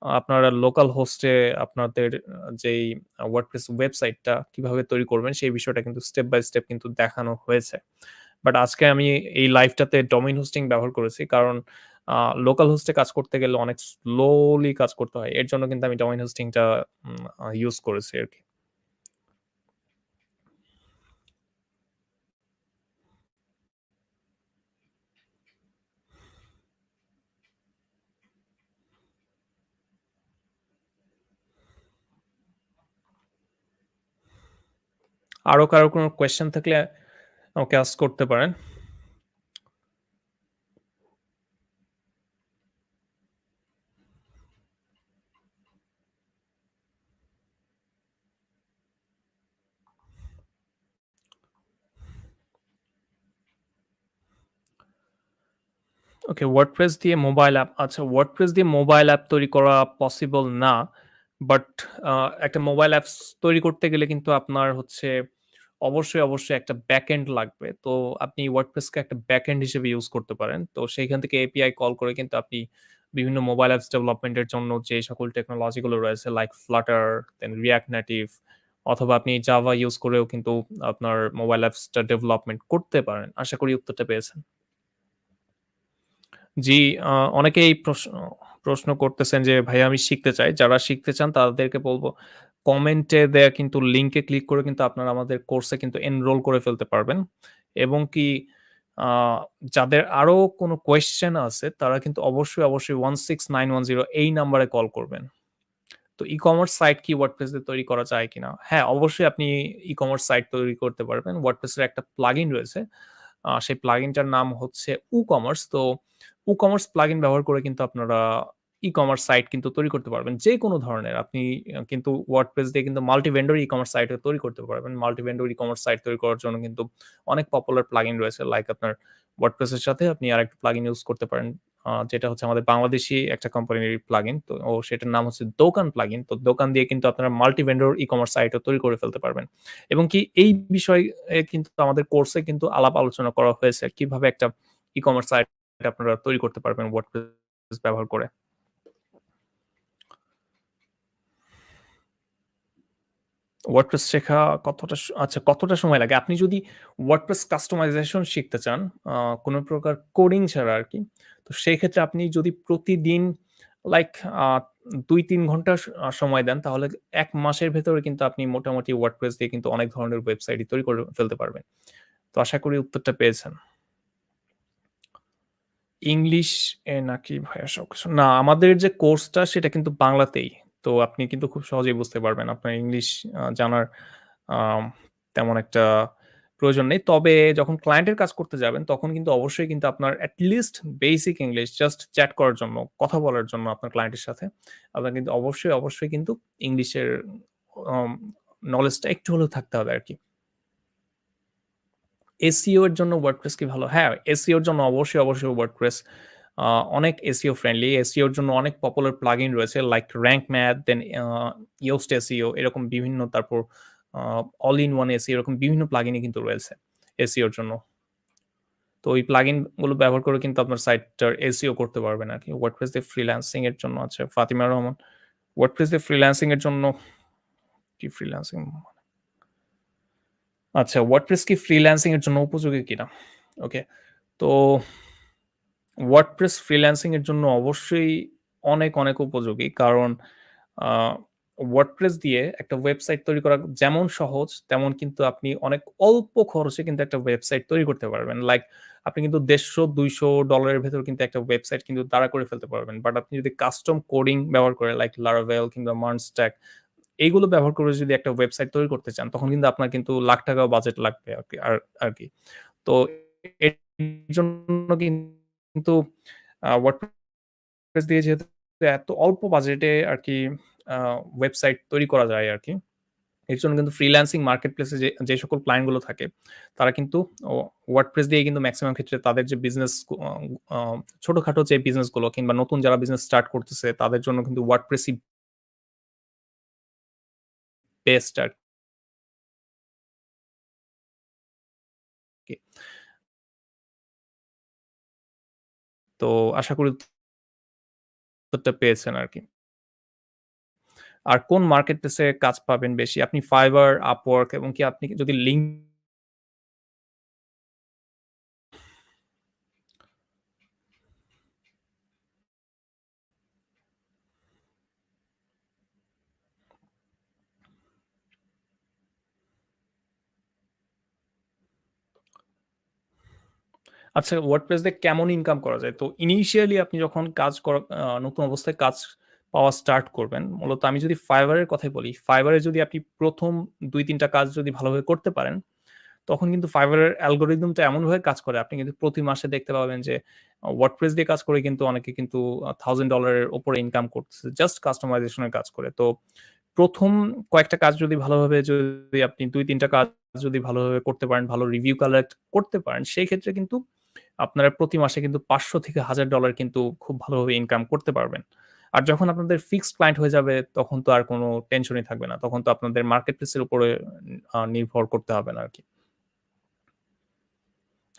আপনারা লোকাল হোস্টে আপনাদের যেই WordPress ওয়েবসাইটটা কিভাবে তৈরি করবেন, সেই বিষয়টা কিন্তু স্টেপ বাই স্টেপ কিন্তু দেখানো হয়েছে। বাট আজকে আমি এই লাইভটাতে ডোমেইন হোস্টিং ব্যবহার করেছি। কারণ আ লোকাল হোস্টে কাজ করতে গেলে অনেক স্লোলি কাজ করতে হয়। এর জন্য কিন্তু আমি ডোমেইন হোস্টিংটা ইউজ করেছি আরকি। আরো কারো কোনো কোয়েশ্চেন থাকলে আমাকে আস্ক করতে পারেন। ওকে, WordPress দিয়ে মোবাইল অ্যাপ। আচ্ছা, WordPress দিয়ে মোবাইল অ্যাপ তৈরি করা পসিবল না। বাট আ একটা মোবাইল অ্যাপস তৈরি করতে গেলে কিন্তু আপনার হচ্ছে অবশ্যই একটা ব্যাকএন্ড লাগবে। তো আপনি WordPress কে একটা ব্যাকএন্ড হিসেবে ইউজ করতে পারেন। তো সেইখান থেকে API কল করে কিন্তু আপনি বিভিন্ন মোবাইল অ্যাপস ডেভেলপমেন্ট এর জন্য যে সকল টেকনোলজি গুলো রয়েছে লাইক Flutter, দেন React Native অথবা আপনি Java ইউজ করেও কিন্তু আপনার মোবাইল অ্যাপসটা ডেভেলপমেন্ট করতে পারেন। আশা করি উত্তরটা পেয়েছেন। জি, আ অনেকেই প্রশ্ন করতেছেন যে, "ভাইয়া আমি শিখতে চাই।" যারা শিখতে চান তাদেরকে বলব, কমেন্টে দেয়া কিন্তু লিংকে ক্লিক করে কিন্তু আপনারা আমাদের কোর্সে কিন্তু এনরোল করে ফেলতে পারবেন। এবং কি আ যাদের আরো কোনো কোয়েশ্চেন আছে তারা কিন্তু অবশ্যই 16910 এই নাম্বারে কল করবেন। তো ই-কমার্স সাইট কি WordPress দিয়ে তৈরি করা যায় কিনা? হ্যাঁ, অবশ্যই আপনি ই-কমার্স সাইট তৈরি করতে পারবেন। WordPress এর একটা প্লাগইন রয়েছে। সেই প্লাগইনটার নাম হচ্ছে WooCommerce। তো WooCommerce প্লাগইন ব্যবহার করে কিন্তু আপনারা ই-কমার্স সাইট কিন্তু তৈরি করতে পারবেন। যেকোনো ধরনের আপনি কিন্তু WordPress দিয়ে কিন্তু মাল্টি ভেন্ডর ই-কমার্স সাইটও তৈরি করতে পারবেন। মাল্টি ভেন্ডর ই-কমার্স সাইট তৈরি করার জন্য কিন্তু অনেক পপুলার প্লাগইন রয়েছে। লাইক আপনার WordPress এর সাথে আপনি আরেকটা প্লাগইন ইউজ করতে পারেন। যেটা হচ্ছে আমাদের বাংলাদেশী একটা কোম্পানির প্লাগইন। তো সেটার নাম হচ্ছে দোকান প্লাগইন। তো দোকান দিয়ে কিন্তু আপনারা মাল্টি ভেন্ডর ই-কমার্স সাইটও তৈরি করে ফেলতে পারবেন। এবং কি এই বিষয়ে কিন্তু আমাদের কোর্সে কিন্তু আলাপ আলোচনা করা হয়েছে। কিভাবে একটা ই-কমার্স সাইট আপনারা তৈরি করতে পারবেন WordPress ব্যবহার করে। WordPress শেখা কতটা সময় লাগে? আপনি যদি WordPress কাস্টমাইজেশন শিখতে চান, আ কোন প্রকার কোডিং ছাড়া আরকি। তো সেই ক্ষেত্রে আপনি যদি প্রতিদিন লাইক আ ২-৩ ঘন্টা সময় দেন, তাহলে ১ মাসের ভেতরে কিন্তু আপনি মোটামুটি WordPress দিয়ে কিন্তু অনেক ধরনের ওয়েবসাইটই তৈরি করে ফেলতে পারবেন। তো আশা করি উত্তরটা পেয়েছেন। ইংলিশ নাকি ভাইয়া সবকিছু? না, আমাদের যে কোর্সটা সেটা কিন্তু বাংলাতেই। তো আপনি কিন্তু খুব সহজেই বুঝতে পারবেন। আপনার ইংলিশ জানার আম তেমন একটা প্রয়োজন নেই। তবে যখন ক্লায়েন্টের কাজ করতে যাবেন তখন কিন্তু অবশ্যই কিন্তু আপনার at least basic English just chat করার জন্য, কথা বলার জন্য আপনার ক্লায়েন্টের সাথে আপনার কিন্তু অবশ্যই কিন্তু ইংলিশের আম নলেজটা একটু হলেও থাকতে হবে আরকি। SEO এর জন্য WordPress কি ভালো? হ্যাঁ, SEO এর জন্য অবশ্যই WordPress আ অনেক SEO ফ্রেন্ডলি। SEO এর জন্য অনেক পপুলার প্লাগইন রয়েছে লাইক Rank Math, দেন Yoast SEO এরকম বিভিন্ন তারপর আ All in One SEO এরকম বিভিন্ন প্লাগইনই কিন্তু রয়েছে SEO এর জন্য। তো ওই প্লাগইন গুলো ব্যবহার করে কিন্তু আপনার সাইটটার SEO করতে পারবেন আরকি। WordPress দিয়ে ফ্রিল্যান্সিং এর জন্য আছে ফাতিমা রহমান। WordPress দিয়ে ফ্রিল্যান্সিং এর জন্য কি ফ্রিল্যান্সিং? আচ্ছা, WordPress কি ফ্রিল্যান্সিং এর জন্য উপযোগী কিনা? ওকে। তো WordPress ফ্রিল্যান্সিং এর জন্য অবশ্যই অনেক উপযোগী। কারণ আ WordPress দিয়ে একটা ওয়েবসাইট তৈরি করা যেমন সহজ, তেমন কিন্তু আপনি অনেক অল্প খরচে কিন্তু একটা ওয়েবসাইট তৈরি করতে পারবেন। লাইক আপনি কিন্তু $150-200 এর ভেতর কিন্তু একটা ওয়েবসাইট কিন্তু দাঁড়া করে ফেলতে পারবেন। বাট আপনি যদি কাস্টম কোডিং ব্যবহার করে লাইক Laravel কিংবা Merge এইগুলো ব্যবহার করে যদি একটা ওয়েবসাইট তৈরি করতে চান, তখন কিন্তু আপনার কিন্তু লাখ টাকাও বাজেট লাগবে আরকি। তো এর জন্য কিন্তু WordPress দিয়ে যেহেতু এত অল্প বাজেটে আরকি আ ওয়েবসাইট তৈরি করা যায় আরকি। এর জন্য কিন্তু ফ্রিল্যান্সিং মার্কেটপ্লেস এ যে সকল ক্লায়েন্ট গুলো থাকে, তারা কিন্তু ও WordPress দিয়েই কিন্তু মেক্সিমাম ক্ষেত্রে তাদের যে বিজনেস আ আ ছোটখাটো যে বিজনেস গুলো কিংবা নতুন যারা বিজনেস স্টার্ট করতেছে, তাদের জন্য কিন্তু WordPress ই বেস্ট আরকি। তো আশা করি উত্তরটা পেয়েছেন আরকি। আর কোন মার্কেটপ্লেস এ কাজ পাবেন বেশি? আপনি Fiverr, Upwork এবং কি আপনি যদি লিঙ্ক আচ্ছা, WordPress দিয়ে কেমন ইনকাম করা যায়? তো ইনিশিয়ালি আপনি যখন কাজ করা নতুন অবস্থায় কাজ পাওয়া স্টার্ট করবেন, মূলত আমি যদি Fiverr এর কথাই বলি, Fiverr এ যদি আপনি ১ম ২-৩ টা কাজ যদি ভালোভাবে করতে পারেন, তখন কিন্তু Fiverr এর অ্যালগরিদমটা এমনভাবে কাজ করে, আপনি কিন্তু প্রতি মাসে দেখতে পাবেন যে WordPress দিয়ে কাজ করে কিন্তু অনেকে কিন্তু $1000 এর উপরে ইনকাম করতেছে জাস্ট কাস্টমাইজেশন এর কাজ করে। তো ১ম কয়েকটা কাজ যদি ভালোভাবে যদি আপনি ২-৩ টা কাজ যদি ভালোভাবে করতে পারেন, ভালো রিভিউ কালেক্ট করতে পারেন, সেই ক্ষেত্রে কিন্তু আপনারা প্রতি মাসে কিন্তু $500 থেকে $1000 কিন্তু খুব ভালোভাবে ইনকাম করতে পারবেন। আর যখন আপনাদের ফিক্সড ক্লায়েন্ট হয়ে যাবে, তখন তো আর কোনো টেনশনই থাকবে না। তখন তো আপনাদের মার্কেটপ্লেস এর উপরে নির্ভর করতে হবে না আরকি।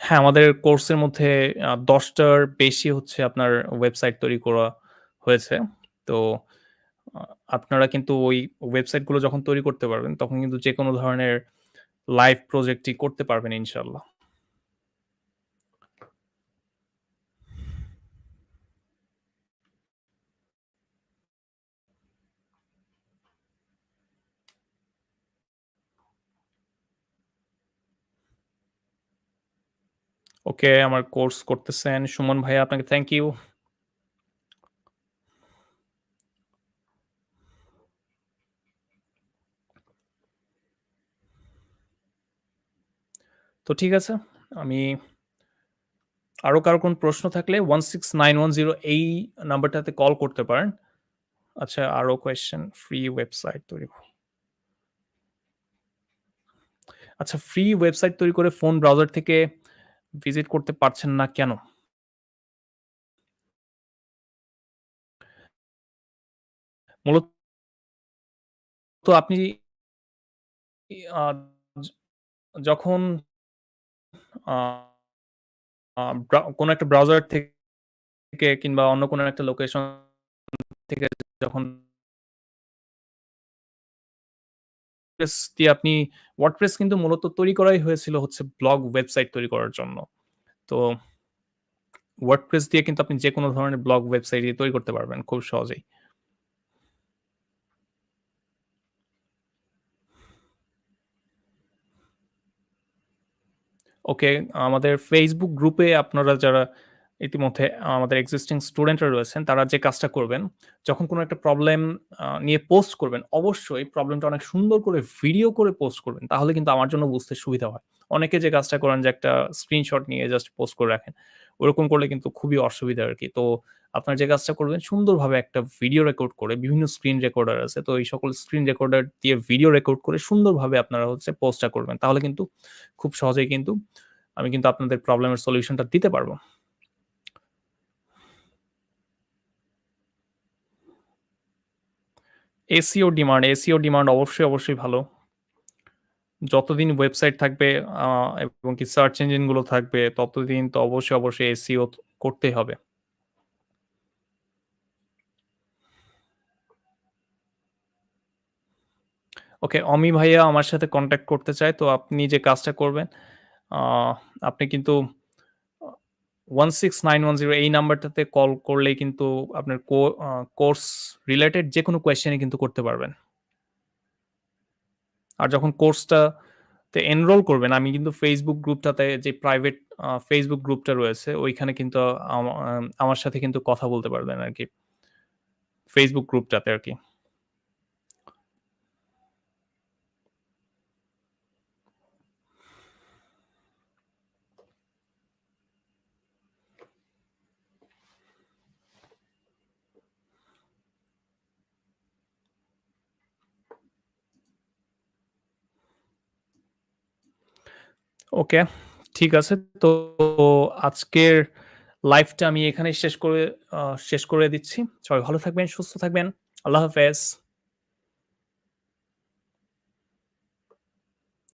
হ্যাঁ, আমাদের কোর্সের মধ্যে ১০ টার বেশি হচ্ছে আপনার ওয়েবসাইট তৈরি করা হয়েছে। তো আ আপনারা কিন্তু ওই ওয়েবসাইট গুলো যখন তৈরি করতে পারবেন, তখন কিন্তু যেকোনো ধরনের লাইভ প্রজেক্টই করতে পারবেন ইনশাআল্লাহ। ওকে, আমার কোর্স করতেছেন সুমন ভাইয়া, আপনাকে থ্যাংক ইউ। তো ঠিক আছে। আমি আরো কারো কোন প্রশ্ন থাকলে 16910 এই নাম্বারটাতে কল করতে পারেন। আচ্ছা, আরো কোয়েশ্চেন ফ্রি ওয়েবসাইট তৈরি আচ্ছা, ফ্রি ওয়েবসাইট তৈরি করে ফোন ব্রাউজার থেকে ভিজিট করতে পারছেন না কেন? মূলত আপনি আ য যখন আ আ কোন একটা ব্রাউজার থেকে কিংবা অন্য কোন একটা লোকেশন থেকে যখন দিয়ে আপনি WordPress কিন্তু মূলত তৈরি করাই হয়েছিল হচ্ছে ব্লগ ওয়েবসাইট তৈরি করার জন্য। তো WordPress দিয়ে কিন্তু আপনি যেকোনো ধরনের ব্লগ ওয়েবসাইটই তৈরি করতে পারবেন খুব সহজেই। ওকে, আমাদের Facebook গ্রুপে আপনারা যারা ইতিমধ্যে আমাদের এক্সিস্টিং স্টুডেন্টরা রয়েছেন, তারা যে কাজটা করবেন, যখন কোনো একটা প্রবলেম নিয়ে পোস্ট করবেন, অবশ্যই প্রবলেমটা অনেক সুন্দর করে ভিডিও করে পোস্ট করবেন। তাহলে কিন্তু আমার জন্য বুঝতে সুবিধা হয়। অনেকে যে কাজটা করেন যে একটা স্ক্রিনশট নিয়ে জাস্ট পোস্ট করে রাখেন। ওরকম করলে কিন্তু খুবই অসুবিধা আরকি। তো আপনারা যে কাজটা করবেন সুন্দরভাবে একটা ভিডিও রেকর্ড করে, বিভিন্ন স্ক্রিন রেকর্ডার আছে। তো এই সকল স্ক্রিন রেকর্ডার দিয়ে ভিডিও রেকর্ড করে সুন্দরভাবে আপনারা হচ্ছে পোস্টটা করবেন। তাহলে কিন্তু খুব সহজেই কিন্তু আমি কিন্তু আপনাদের প্রবলেমের সলিউশনটা দিতে পারব। এসইও ডিমান্ড অবশ্যই ভালো। যতদিন ওয়েবসাইট থাকবে আ এবং কি সার্চ ইঞ্জিন গুলো থাকবে, ততদিন তো অবশ্যই এসইও করতেই হবে। ওকে, অমি ভাইয়া আমার সাথে কনট্যাক্ট করতে চায়। তো আপনি যে কাজটা করবেন, আ আপনি কিন্তু আ 16910 এই নাম্বারটাতে কল করলেই কিন্তু আপনার কোর্স রিলেটেড যেকোনো কোয়েশ্চেন ই কিন্তু করতে পারবেন। আর যখন কোর্সটাতে এনরোল করবেন, আমি কিন্তু Facebook গ্রুপটাতে যে প্রাইভেট Facebook গ্রুপটা রয়েছে, ওইখানে কিন্তু আমার সাথে কিন্তু কথা বলতে পারবেন আরকি। Facebook গ্রুপটাতে আরকি। ওকে, ঠিক আছে। তো আজকের লাইভটা আমি এখানেই শেষ করে দিচ্ছি। সবাই ভালো থাকবেন, সুস্থ থাকবেন। আল্লাহ হাফেজ।